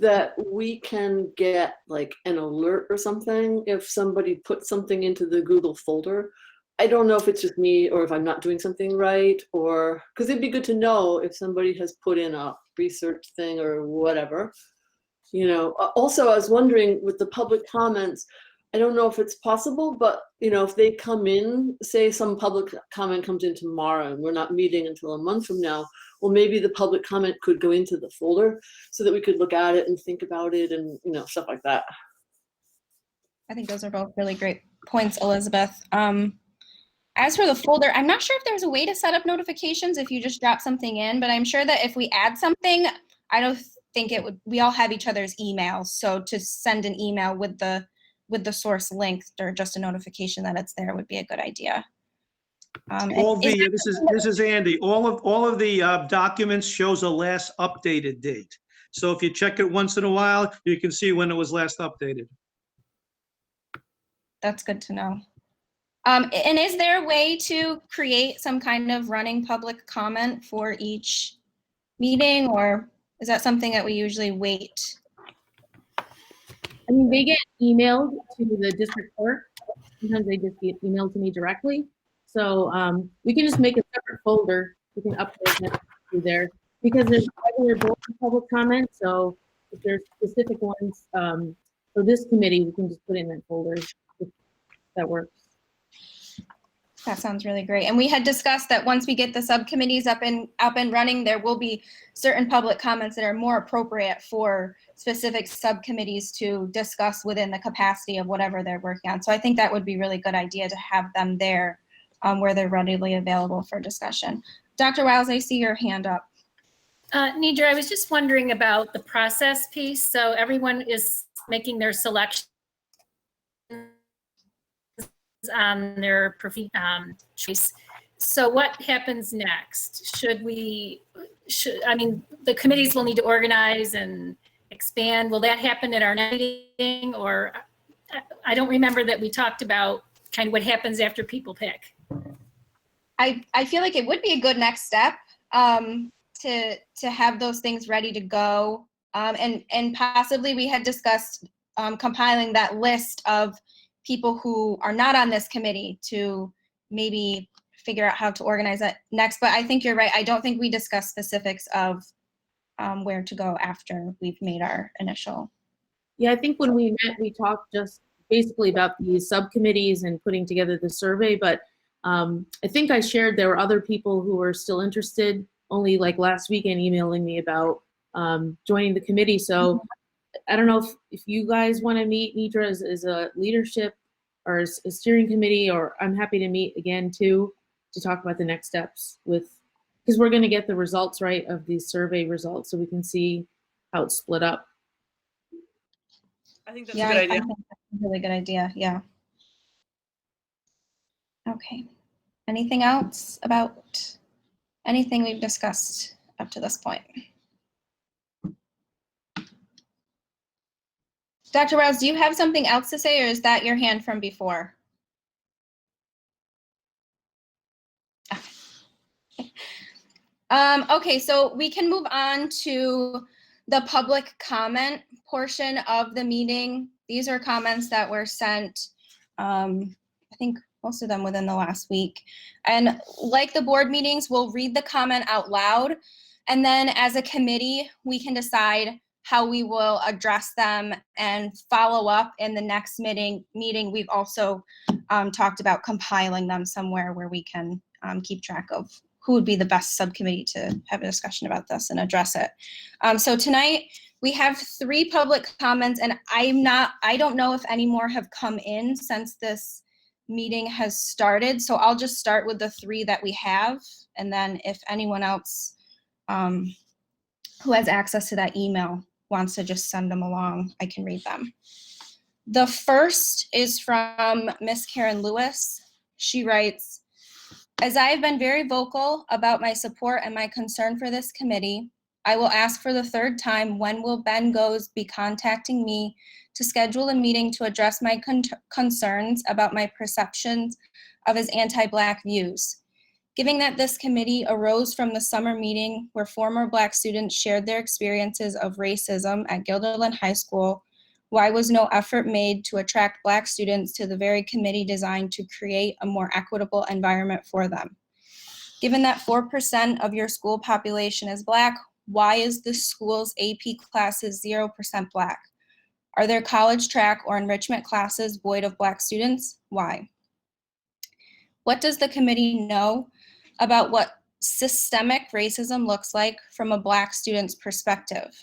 that we can get like an alert or something if somebody puts something into the Google folder? I don't know if it's just me or if I'm not doing something right, or because it'd be good to know if somebody has put in a research thing or whatever. You know, also I was wondering with the public comments, I don't know if it's possible, but you know, if they come in, say some public comment comes in tomorrow and we're not meeting until a month from now, well, maybe the public comment could go into the folder so that we could look at it and think about it and, you know, stuff like that. I think those are both really great points, Elizabeth. As for the folder, I'm not sure if there's a way to set up notifications if you just drop something in, but I'm sure that if we add something, I don't think it would, we all have each other's emails. So to send an email with the source link or just a notification that it's there would be a good idea. This is Andy. All of the documents shows a last updated date. So if you check it once in a while, you can see when it was last updated. That's good to know. And is there a way to create some kind of running public comment for each meeting, or is that something that we usually wait? I mean, they get emailed to the district clerk. Sometimes they just get emailed to me directly. So we can just make a separate folder. We can upload them to there, because there's regular board public comment. So if there's specific ones for this committee, we can just put in that folder if that works. That sounds really great. And we had discussed that once we get the subcommittees up and running, there will be certain public comments that are more appropriate for specific subcommittees to discuss within the capacity of whatever they're working on. So I think that would be a really good idea to have them there where they're readily available for discussion. Dr. Wiles, I see your hand up. Nidra, I was just wondering about the process piece. So everyone is making their selection on their choice. So what happens next? I mean, the committees will need to organize and expand. Will that happen at our meeting? Or I don't remember that we talked about kind of what happens after people pick. I feel like it would be a good next step to have those things ready to go. And possibly we had discussed compiling that list of people who are not on this committee to maybe figure out how to organize that next. But I think you're right. I don't think we discussed specifics of where to go after we've made our initial. Yeah, I think when we met, we talked just basically about these subcommittees and putting together the survey, but I think I shared there were other people who were still interested, only like last weekend emailing me about joining the committee. So I don't know if you guys want to meet, Nidra, as a leadership or as a steering committee, or I'm happy to meet again too, to talk about the next steps because we're going to get the results, right, of these survey results so we can see how it's split up. I think that's Yeah, a good I idea. think that's a really good idea. Yeah. Okay. Anything else about anything we've discussed up to this point? Dr. Rouse, do you have something else to say, or is that your hand from before? Okay, so we can move on to the public comment portion of the meeting. These are comments that were sent, I think most of them within the last week. And like the board meetings, we'll read the comment out loud. And then as a committee, we can decide how we will address them and follow up in the next meeting. We've also talked about compiling them somewhere where we can keep track of who would be the best subcommittee to have a discussion about this and address it. So tonight we have 3 public comments, and I don't know if any more have come in since this meeting has started. So I'll just start with the 3 that we have, and then if anyone else who has access to that email wants to just send them along, I can read them. The first is from Miss Karen Lewis. She writes, as I have been very vocal about my support and my concern for this committee, I will ask for the 3rd time, when will Ben Goes be contacting me to schedule a meeting to address my concerns about my perceptions of his anti-Black views? Given that this committee arose from the summer meeting where former Black students shared their experiences of racism at Guilderland High School, why was no effort made to attract Black students to the very committee designed to create a more equitable environment for them? Given that 4% of your school population is Black, why is the school's AP classes 0% Black? Are there college track or enrichment classes void of Black students? Why? What does the committee know about what systemic racism looks like from a Black student's perspective?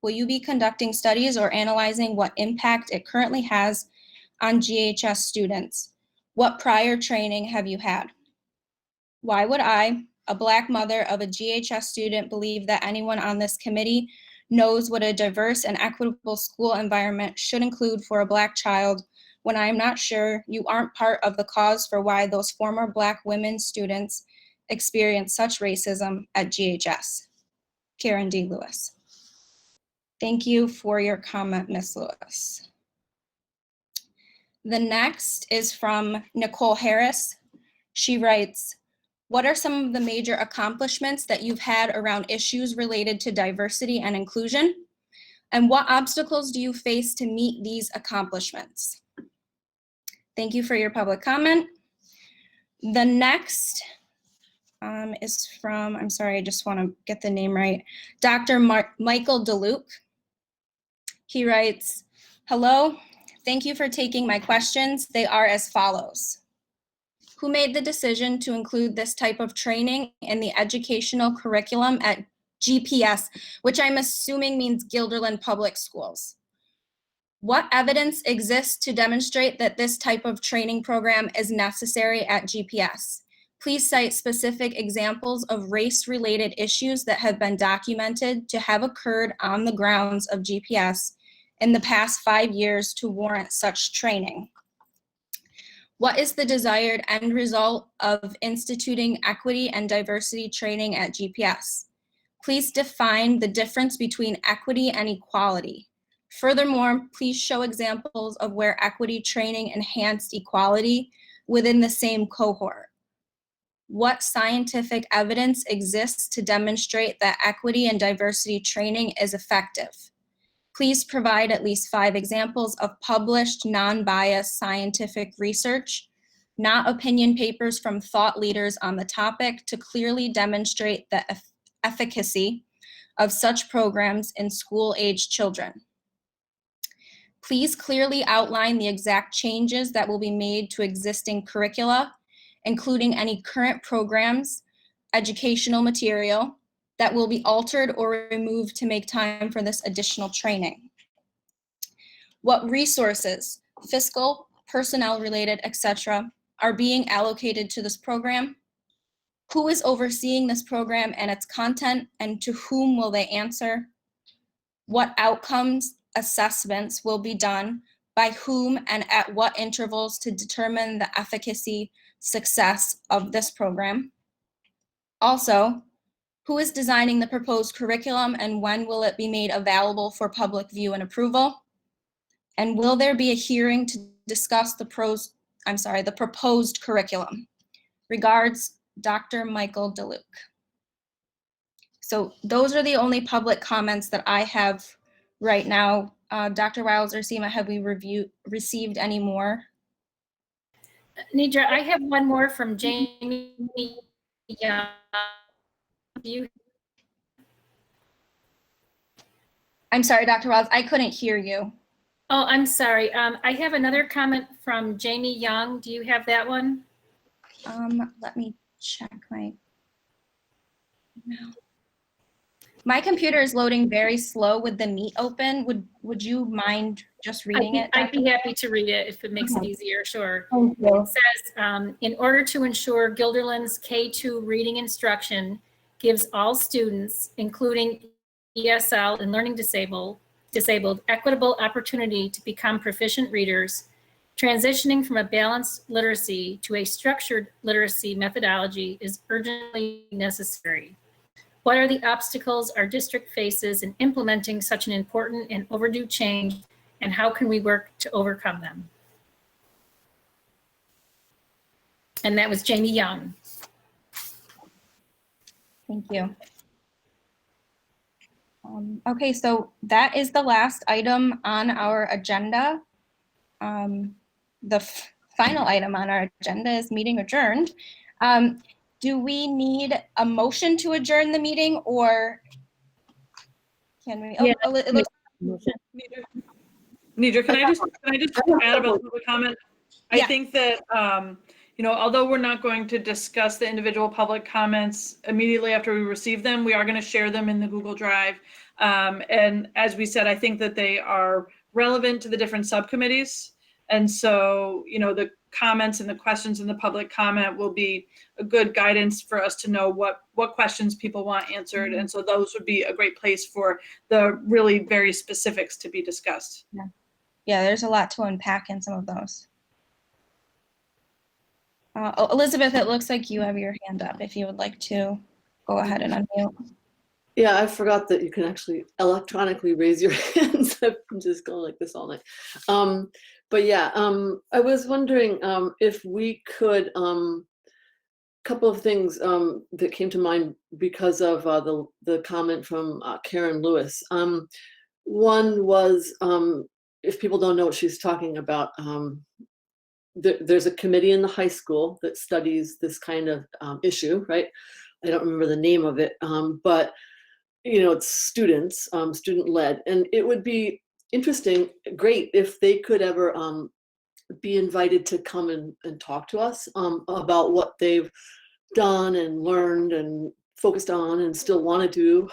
Will you be conducting studies or analyzing what impact it currently has on GHS students? What prior training have you had? Why would I, a Black mother of a GHS student, believe that anyone on this committee knows what a diverse and equitable school environment should include for a Black child when I am not sure you aren't part of the cause for why those former Black women students experience such racism at GHS? Karen D. Lewis. Thank you for your comment, Ms. Lewis. The next is from Nicole Harris. She writes, what are some of the major accomplishments that you've had around issues related to diversity and inclusion? And what obstacles do you face to meet these accomplishments? Thank you for your public comment. The next is from, I'm sorry, I just want to get the name right, Dr. Michael DeLuke. He writes, hello, thank you for taking my questions. They are as follows. Who made the decision to include this type of training in the educational curriculum at GPS, which I'm assuming means Guilderland Public Schools? What evidence exists to demonstrate that this type of training program is necessary at GPS? Please cite specific examples of race-related issues that have been documented to have occurred on the grounds of GPS in the past 5 years to warrant such training. What is the desired end result of instituting equity and diversity training at GPS? Please define the difference between equity and equality. Furthermore, please show examples of where equity training enhanced equality within the same cohort. What scientific evidence exists to demonstrate that equity and diversity training is effective? Please provide at least 5 examples of published non-biased scientific research, not opinion papers from thought leaders on the topic, to clearly demonstrate the efficacy of such programs in school-age children. Please clearly outline the exact changes that will be made to existing curricula, including any current programs, educational material that will be altered or removed to make time for this additional training. What resources, fiscal, personnel related, etc., are being allocated to this program? Who is overseeing this program and its content, and to whom will they answer? What outcomes assessments will be done, by whom, and at what intervals to determine the efficacy, success of this program? Also, who is designing the proposed curriculum, and when will it be made available for public view and approval? And will there be a hearing to discuss the proposed curriculum? Regards, Dr. Michael DeLuke. So those are the only public comments that I have right now. Dr. Wiles or Seema, have we received any more? Nidra, I have one more from Jamie Young. I'm sorry, Dr. Wiles, I couldn't hear you. Oh, I'm sorry. I have another comment from Jamie Young. Do you have that one? Let me check my email. My computer is loading very slow with the Meet open. Would you mind just reading it? I'd be happy to read it if it makes it easier, sure. Thank you. It says, in order to ensure Guilderland's K-2 reading instruction gives all students, including ESL and learning disabled, equitable opportunity to become proficient readers, transitioning from a balanced literacy to a structured literacy methodology is urgently necessary. What are the obstacles our district faces in implementing such an important and overdue change, and how can we work to overcome them? And that was Jamie Young. Thank you. Okay, so that is the last item on our agenda. The final item on our agenda is meeting adjourned. Do we need a motion to adjourn the meeting, or can we? Yeah. Oh, it looks. Nidra, can I just add about the comment? I Yeah. think that, although we're not going to discuss the individual public comments immediately after we receive them, we are going to share them in the Google Drive. And as we said, I think that they are relevant to the different subcommittees. And so, the comments and the questions in the public comment will be a good guidance for us to know what questions people want answered. And so those would be a great place for the really very specifics to be discussed. Yeah, there's a lot to unpack in some of those. Elizabeth, it looks like you have your hand up if you would like to go ahead and unmute. Yeah, I forgot that you can actually electronically raise your hands. I've been just going like this all night. But yeah, I was wondering if we could, couple of things that came to mind because of the comment from Karen Lewis. One was, if people don't know what she's talking about, there's a committee in the high school that studies this kind of issue, right? I don't remember the name of it, but it's students, student-led, and it would be interesting, great if they could ever be invited to come and talk to us about what they've done and learned and focused on and still want to do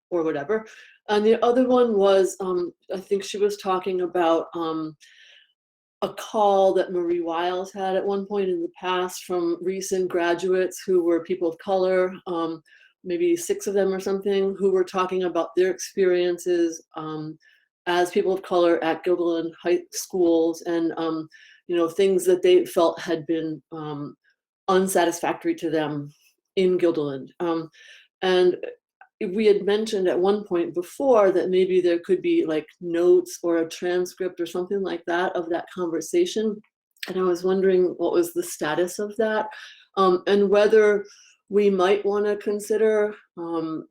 or whatever. And the other one was, I think she was talking about a call that Marie Wiles had at one point in the past from recent graduates who were people of color, maybe 6 of them or something, who were talking about their experiences as people of color at Guilderland high schools and things that they felt had been unsatisfactory to them in Guilderland. And we had mentioned at one point before that maybe there could be like notes or a transcript or something like that of that conversation. And I was wondering what was the status of that, and whether we might want to consider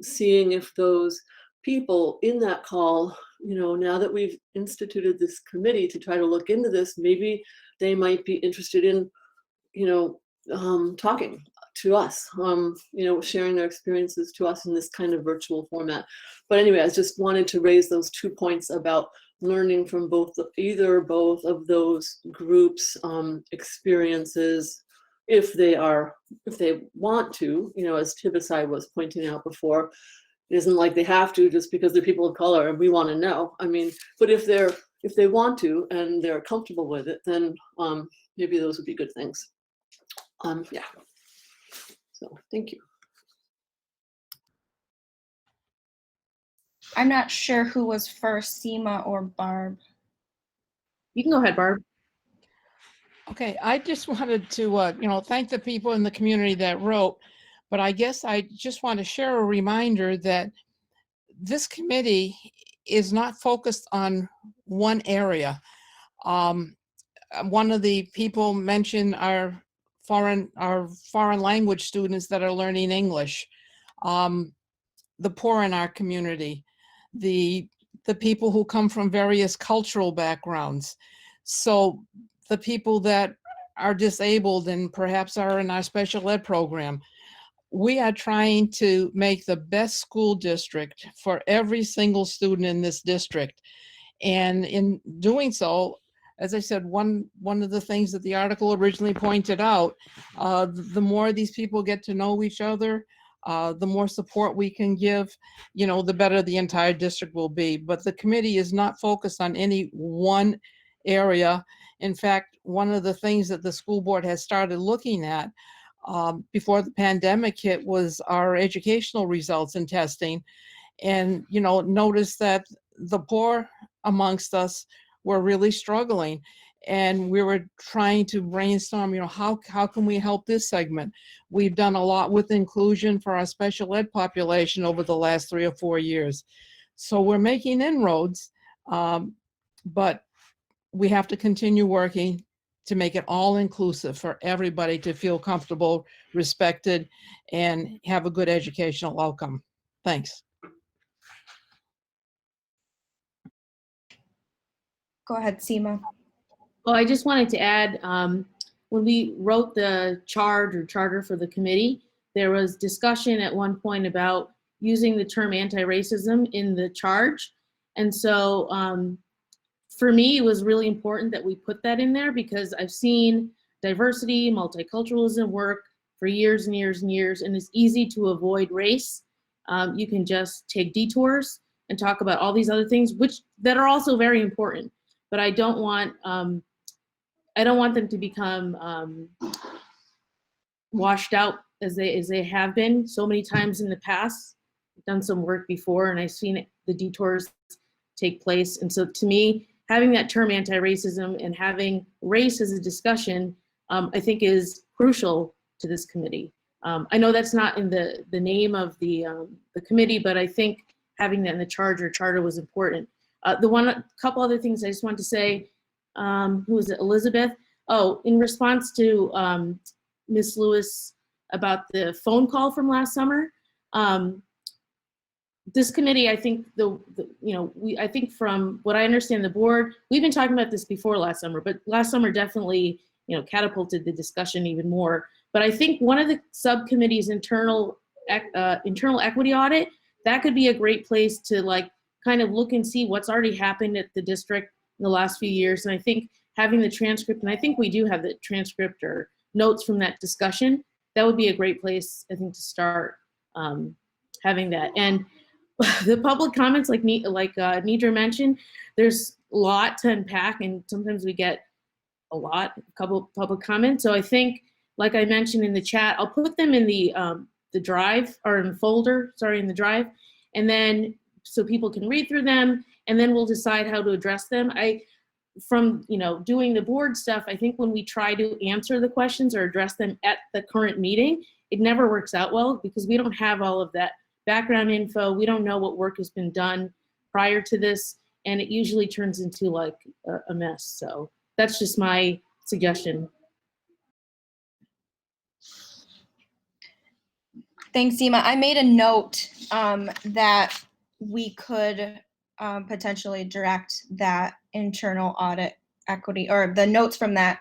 seeing if those people in that call, now that we've instituted this committee to try to look into this, maybe they might be interested in, talking to us, sharing their experiences to us in this kind of virtual format. But anyway, I just wanted to raise those 2 points about learning from either or both of those groups' experiences, if they want to, as Tibisai was pointing out before. It isn't like they have to just because they're people of color and we want to know. I mean, but if they want to and they're comfortable with it, then maybe those would be good things. Yeah. So thank you. I'm not sure who was first, Seema or Barb. You can go ahead, Barb. Okay, I just wanted to, thank the people in the community that wrote, but I guess I just want to share a reminder that this committee is not focused on one area. One of the people mentioned our foreign language students that are learning English, the poor in our community, the people who come from various cultural backgrounds. So the people that are disabled and perhaps are in our special ed program. We are trying to make the best school district for every single student in this district. And in doing so, as I said, one of the things that the article originally pointed out, the more these people get to know each other, the more support we can give, the better the entire district will be. But the committee is not focused on any one area. In fact, one of the things that the school board has started looking at before the pandemic hit was our educational results and testing. And, notice that the poor amongst us were really struggling. And we were trying to brainstorm, how can we help this segment? We've done a lot with inclusion for our special ed population over the last 3 or 4 years. So we're making inroads, but we have to continue working to make it all inclusive for everybody to feel comfortable, respected, and have a good educational outcome. Thanks. Go ahead, Seema. Well, I just wanted to add, when we wrote the charter for the committee, there was discussion at one point about using the term anti-racism in the charge. And so for me, it was really important that we put that in there because I've seen diversity, multiculturalism work for years and years and years, and it's easy to avoid race. You can just take detours and talk about all these other things, that are also very important. But I don't want them to become washed out as they have been so many times in the past. I've done some work before, and I've seen the detours take place. And so, to me, having that term anti-racism and having race as a discussion, I think is crucial to this committee. I know that's not in the name of the committee, but I think having that in the charter was important. Couple other things I just wanted to say. Who was it? Elizabeth? Oh, in response to Ms. Lewis about the phone call from last summer. This committee, I think I think from what I understand, the board, we've been talking about this before last summer, but last summer definitely, catapulted the discussion even more. But I think one of the subcommittee's internal equity audit, that could be a great place to kind of look and see what's already happened at the district in the last few years. And I think having the transcript, and I think we do have the transcript or notes from that discussion, that would be a great place, I think, to start having that. And the public comments, like Nidra mentioned, there's a lot to unpack, and sometimes we get a couple public comments. So I think, like I mentioned in the chat, I'll put them in the drive, or in the folder, in the drive, and then so people can read through them, and then we'll decide how to address them. From doing the board stuff, I think when we try to answer the questions or address them at the current meeting, it never works out well because we don't have all of that background info. We don't know what work has been done prior to this, and it usually turns into a mess. So that's just my suggestion. Thanks, Seema. I made a note that we could potentially direct that internal audit equity, or the notes from that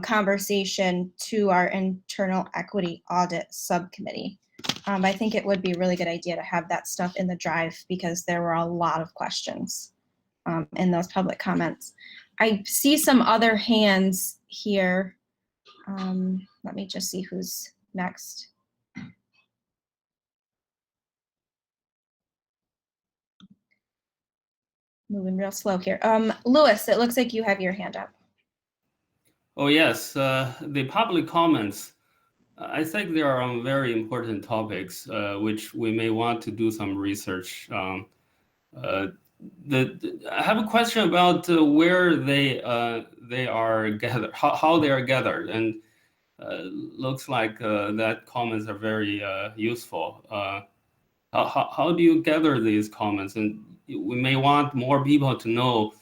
conversation, to our internal equity audit subcommittee. I think it would be a really good idea to have that stuff in the drive because there were a lot of questions. in those public comments. I see some other hands here. Let me just see who's next. Moving real slow here. Louis, it looks like you have your hand up. Oh, yes. The public comments, I think they are on very important topics, which we may want to do some research on. I have a question about where they are gathered, how they are gathered, and looks like that comments are very useful. How do you gather these comments? And we may want more people to know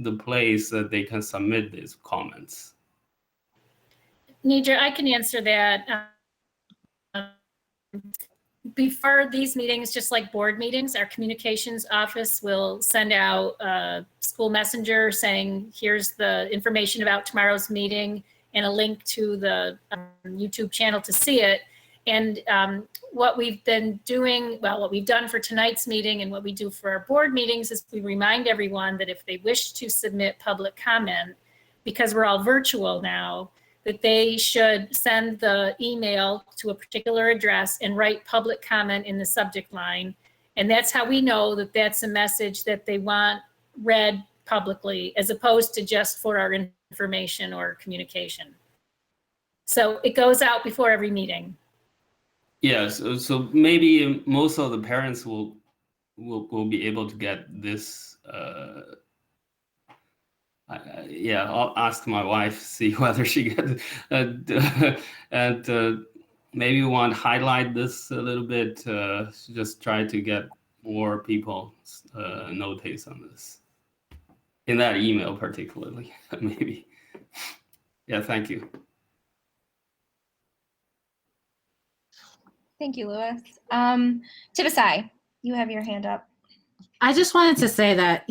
the place that they can submit these comments. Nidra, I can answer that. Before these meetings, just like board meetings, our communications office will send out a school messenger saying, here's the information about tomorrow's meeting and a link to the YouTube channel to see it. And what we've been doing, well, what we've done for tonight's meeting and what we do for our board meetings is we remind everyone that if they wish to submit public comment, because we're all virtual now, that they should send the email to a particular address and write public comment in the subject line. And that's how we know that that's a message that they want read publicly, as opposed to just for our information or communication. So it goes out before every meeting. Yes, so maybe most of the parents will be able to get this. Yeah, I'll ask my wife, see whether she gets and maybe we want to highlight this a little bit, just try to get more people notice on this in that email particularly, maybe. Yeah, thank you. Thank you, Louis. Tibisai, you have your hand up. I just wanted to say that,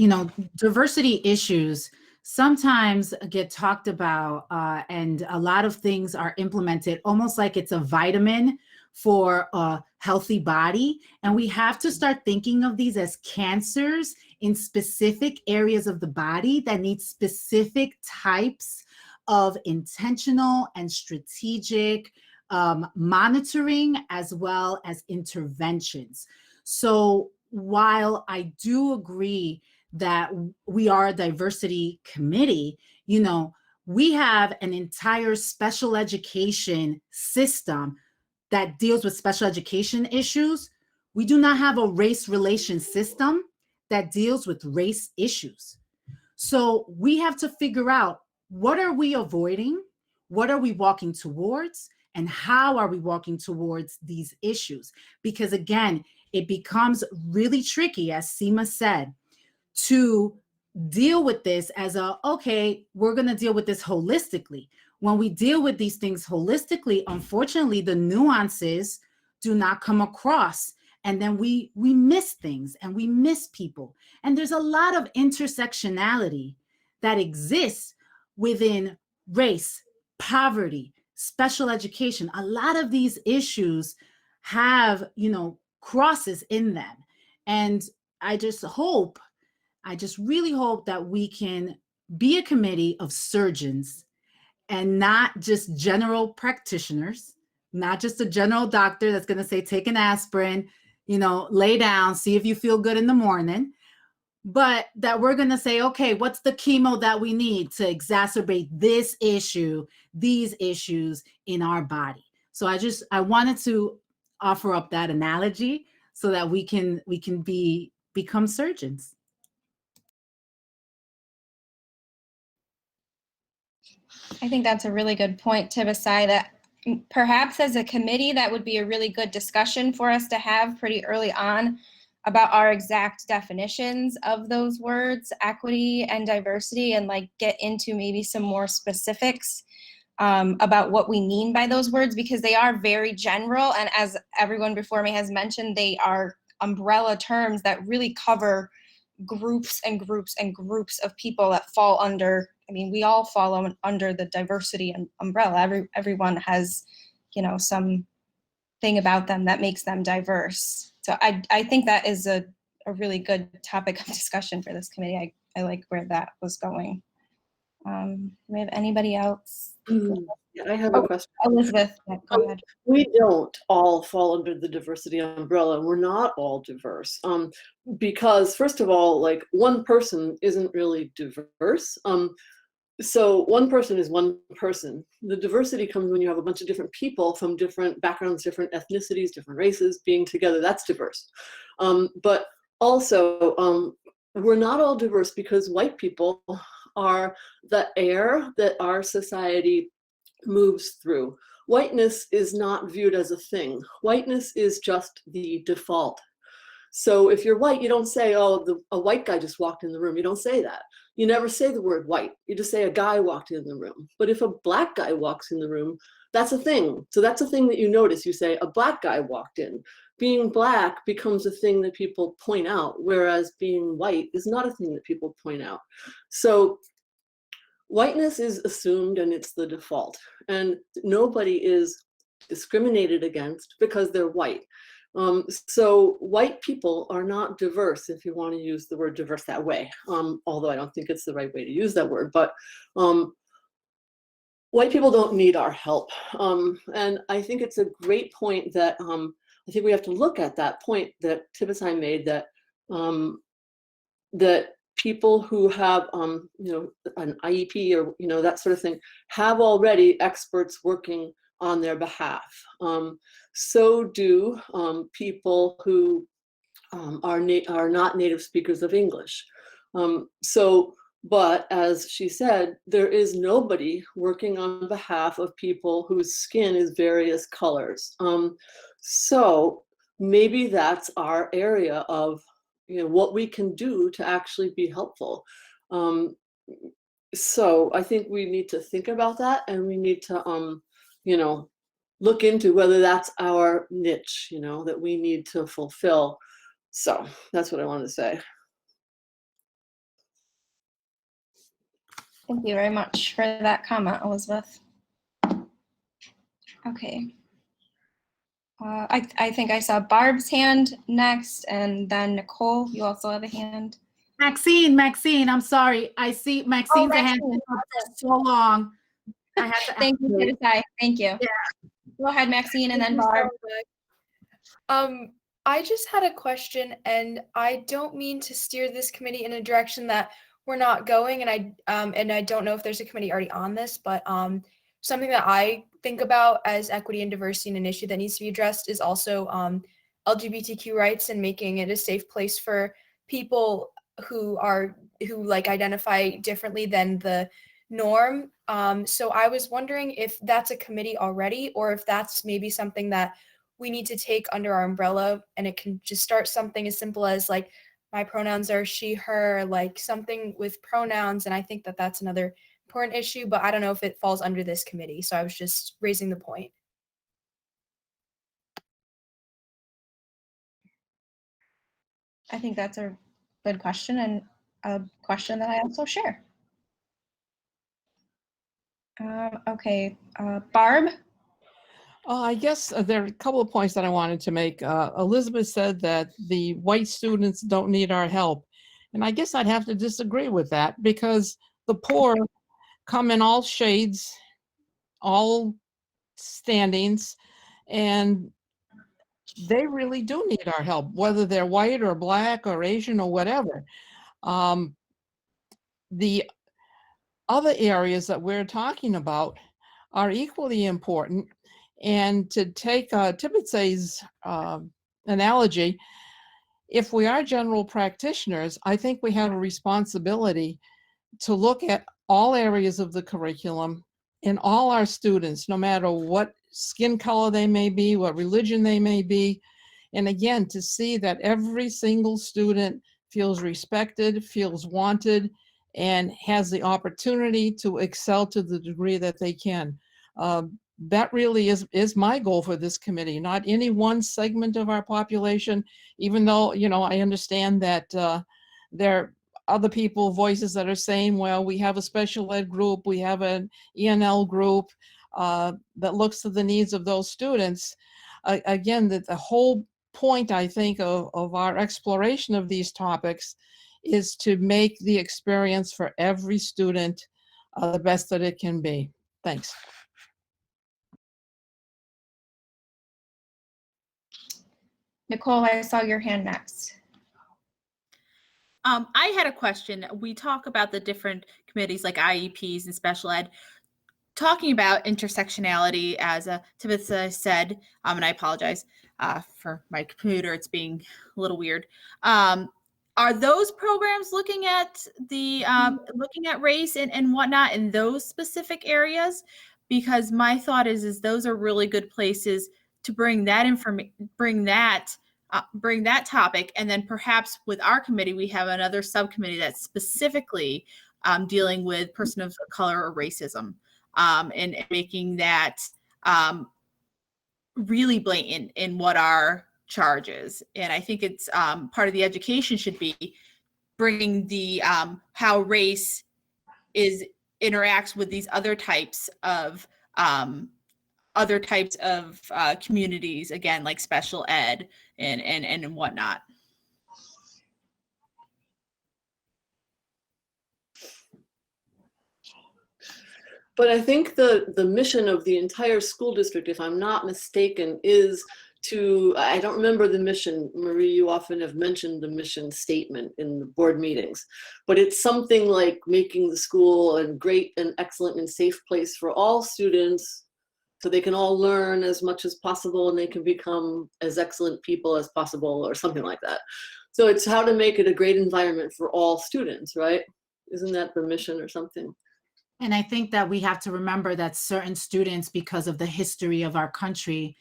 diversity issues sometimes get talked about and a lot of things are implemented almost like it's a vitamin for a healthy body. And we have to start thinking of these as cancers in specific areas of the body that need specific types of intentional and strategic monitoring as well as interventions. So while I do agree that we are a diversity committee, we have an entire special education system that deals with special education issues. We do not have a race relations system that deals with race issues. So we have to figure out, what are we avoiding? What are we walking towards? And how are we walking towards these issues? Because again, it becomes really tricky, as Seema said, to deal with this as okay, we're going to deal with this holistically. When we deal with these things holistically, unfortunately, the nuances do not come across. And then we miss things and we miss people. And there's a lot of intersectionality that exists within race, poverty, special education. A lot of these issues have, crosses in them. And I just really hope that we can be a committee of surgeons and not just general practitioners, not just a general doctor that's going to say, take an aspirin, lay down, see if you feel good in the morning, but that we're going to say, okay, what's the chemo that we need to exacerbate this issue, these issues in our body? So I wanted to offer up that analogy so that we can become surgeons. I think that's a really good point, Tibisai, that perhaps as a committee, that would be a really good discussion for us to have pretty early on about our exact definitions of those words, equity and diversity, and get into maybe some more specifics about what we mean by those words, because they are very general. And as everyone before me has mentioned, they are umbrella terms that really cover groups and groups and groups of people that fall under, we all fall under the diversity umbrella. Everyone has, some thing about them that makes them diverse. So I think that is a a really good topic of discussion for this committee. I like where that was going. Do we have anybody else? Yeah, I have a question. Elizabeth, yeah, go ahead. We don't all fall under the diversity umbrella. We're not all diverse. Because first of all, like one person isn't really diverse. So one person is one person. The diversity comes when you have a bunch of different people from different backgrounds, different ethnicities, different races being together. That's diverse. But also, we're not all diverse because white people are the air that our society moves through. Whiteness is not viewed as a thing. Whiteness is just the default. So if you're white, you don't say, oh, a white guy just walked in the room. You don't say that. You never say the word white. You just say a guy walked in the room. But if a black guy walks in the room, that's a thing. So that's a thing that you notice. You say a black guy walked in. Being black becomes a thing that people point out, whereas being white is not a thing that people point out. So whiteness is assumed and it's the default. And nobody is discriminated against because they're white. So white people are not diverse, if you want to use the word diverse that way, although I don't think it's the right way to use that word, but white people don't need our help. And I think it's a great point that I think we have to look at that point that Tibisai made, that that people who have you know, an IEP or that sort of thing have already experts working on their behalf. So do people who are not native speakers of English. But as she said, there is nobody working on behalf of people whose skin is various colors. So maybe that's our area of what we can do to actually be helpful. So I think we need to think about that, and we need to look into whether that's our niche, that we need to fulfill. So that's what I wanted to say. Thank you very much for that comment, Elizabeth. Okay. I think I saw Barb's hand next, and then Nicole, you also have a hand. Maxine, I'm sorry. I see Maxine's hand for so long. I had to Thank you, Tibisai. Thank you. Yeah. Go ahead, Maxine, and then Barb. I just had a question, and I don't mean to steer this committee in a direction that we're not going, and I don't know if there's a committee already on this, but something that I think about as equity and diversity and an issue that needs to be addressed is also LGBTQ rights and making it a safe place for people who like identify differently than the norm. So I was wondering if that's a committee already, or if that's maybe something that we need to take under our umbrella, and it can just start something as simple as like, my pronouns are she, her, like something with pronouns. And I think that that's another important issue, but I don't know if it falls under this committee. So I was just raising the point. I think that's a good question, and a question that I also share. Okay, Barb? I guess there are a couple of points that I wanted to make. Elizabeth said that the white students don't need our help. And I guess I'd have to disagree with that, because the poor come in all shades, all standings, and they really do need our help, whether they're white or black or Asian or whatever. The other areas that we're talking about are equally important. And to take Tibisai's analogy, if we are general practitioners, I think we have a responsibility to look at all areas of the curriculum in all our students, no matter what skin color they may be, what religion they may be. And again, to see that every single student feels respected, feels wanted, and has the opportunity to excel to the degree that they can. That really is my goal for this committee, not any one segment of our population, even though, I understand that there are other people, voices that are saying, well, we have a special ed group, we have an ENL group that looks to the needs of those students. Again, that the whole point, I think, of our exploration of these topics is to make the experience for every student the best that it can be. Thanks. Nicole, I saw your hand next. I had a question. We talk about the different committees like IEPs and special ed, talking about intersectionality, as Tabitha said, and I apologize for my computer, it's being a little weird. Are those programs looking at the looking at race and whatnot in those specific areas? Because my thought is those are really good places to bring that bring that topic, and then perhaps with our committee we have another subcommittee that's specifically dealing with person of color or racism, and making that really blatant in what our charge is. And I think it's part of the education should be bringing the how race interacts with these other types of communities, again, like special ed and whatnot. But I think the mission of the entire school district, if I'm not mistaken, is to, I don't remember the mission, Marie, you often have mentioned the mission statement in the board meetings, but it's something like making the school a great and excellent and safe place for all students so they can all learn as much as possible and they can become as excellent people as possible, or something like that. So it's how to make it a great environment for all students, right? Isn't that the mission or something? And I think that we have to remember that certain students, because of the history of our country,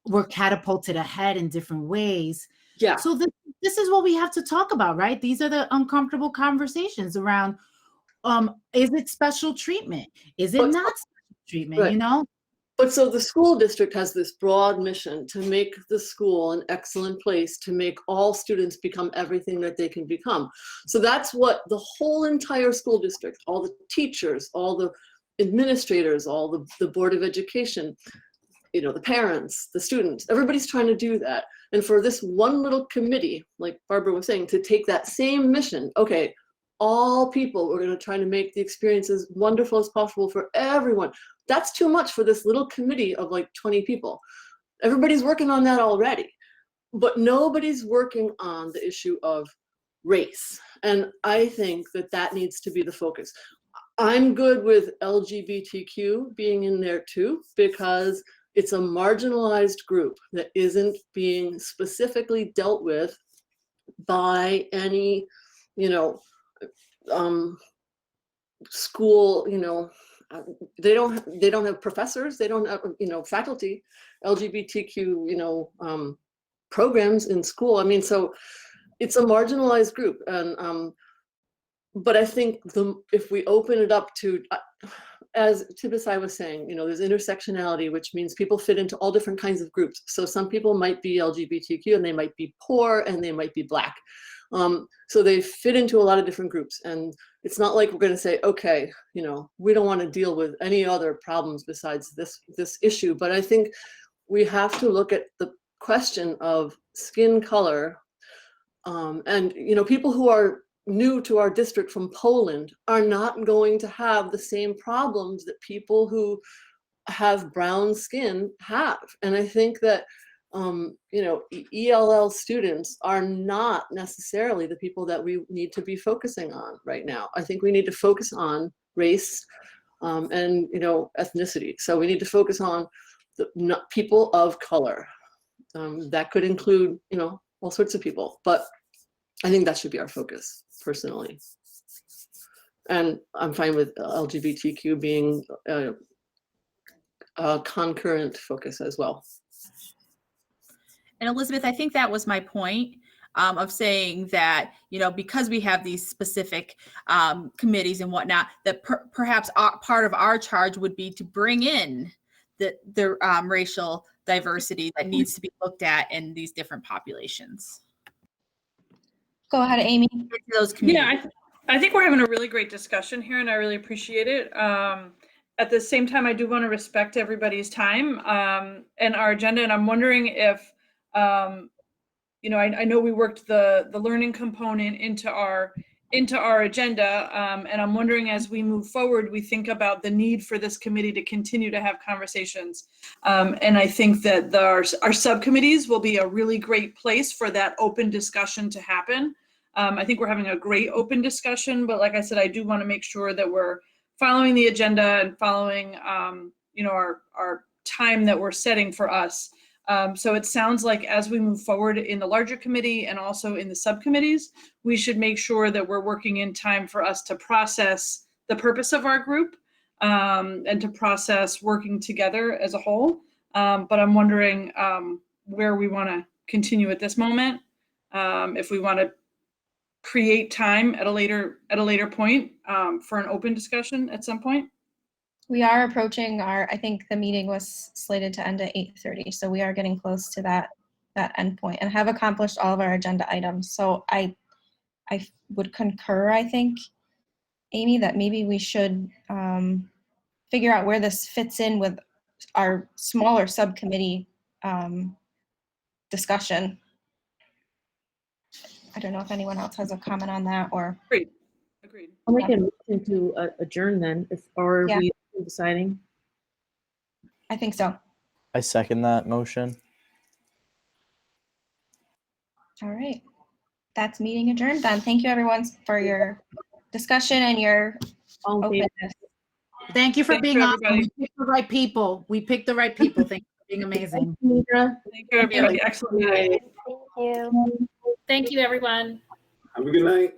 were catapulted ahead in different ways. Yeah. So this is what we have to talk about, right? These are the uncomfortable conversations around, is it special treatment? Is it not special treatment, right. you know? But so the school district has this broad mission to make the school an excellent place, to make all students become everything that they can become. So that's what the whole entire school district, all the teachers, all the administrators, all the Board of Education, you know, the parents, the students, everybody's trying to do that. And for this one little committee, like Barbara was saying, to take that same mission, okay, all people, we're going to try to make the experience as wonderful as possible for everyone. That's too much for this little committee of like 20 people. Everybody's working on that already, but nobody's working on the issue of race. And I think that that needs to be the focus. I'm good with LGBTQ being in there too, because it's a marginalized group that isn't being specifically dealt with by any, you know, school, you know, they don't have professors, they don't have, you know, faculty, LGBTQ, you know, programs in school. I mean, so it's a marginalized group. And but I think if we open it up to, as Tibisai was saying, you know, there's intersectionality, which means people fit into all different kinds of groups. So some people might be LGBTQ and they might be poor and they might be Black. So they fit into a lot of different groups. And it's not like we're going to say, okay, you know, we don't want to deal with any other problems besides this issue. But I think we have to look at the question of skin color. And, you know, people who are new to our district from Poland are not going to have the same problems that people who have brown skin have. And I think that, you know, ELL students are not necessarily the people that we need to be focusing on right now. I think we need to focus on race and, you know, ethnicity. So we need to focus on the people of color. That could include, you know, all sorts of people, but I think that should be our focus, personally. And I'm fine with LGBTQ being a concurrent focus as well. And Elizabeth, I think that was my point of saying that, you know, because we have these specific committees and whatnot, that perhaps part of our charge would be to bring in the racial diversity that needs to be looked at in these different populations. Go ahead, Amy. Those communities. Yeah, I think we're having a really great discussion here, and I really appreciate it. At the same time, I do want to respect everybody's time and our agenda, and I'm wondering if you know, I know we worked the learning component into our agenda, and I'm wondering, as we move forward, we think about the need for this committee to continue to have conversations. And I think that our subcommittees will be a really great place for that open discussion to happen. I think we're having a great open discussion, but like I said, I do want to make sure that we're following the agenda and following, you know, our time that we're setting for us. So it sounds like as we move forward in the larger committee and also in the subcommittees, we should make sure that we're working in time for us to process the purpose of our group, and to process working together as a whole. But I'm wondering where we want to continue at this moment, if we want to create time at a later point for an open discussion at some point. We are approaching I think the meeting was slated to end at 8:30, so we are getting close to that end point and have accomplished all of our agenda items. So I would concur, I think, Amy, that maybe we should figure out where this fits in with our smaller subcommittee discussion. I don't know if anyone else has a comment on that or. Agreed. I'll make a motion to adjourn then, are we deciding? I think so. I second that motion. All right. That's meeting adjourned then. Thank you everyone for your discussion and your openness. Thank you for Thank being you, on. everybody. We picked the right people. Thank you for being amazing. Thank you, everybody. Excellent night. Thank you. Thank you, everyone. Have a good night.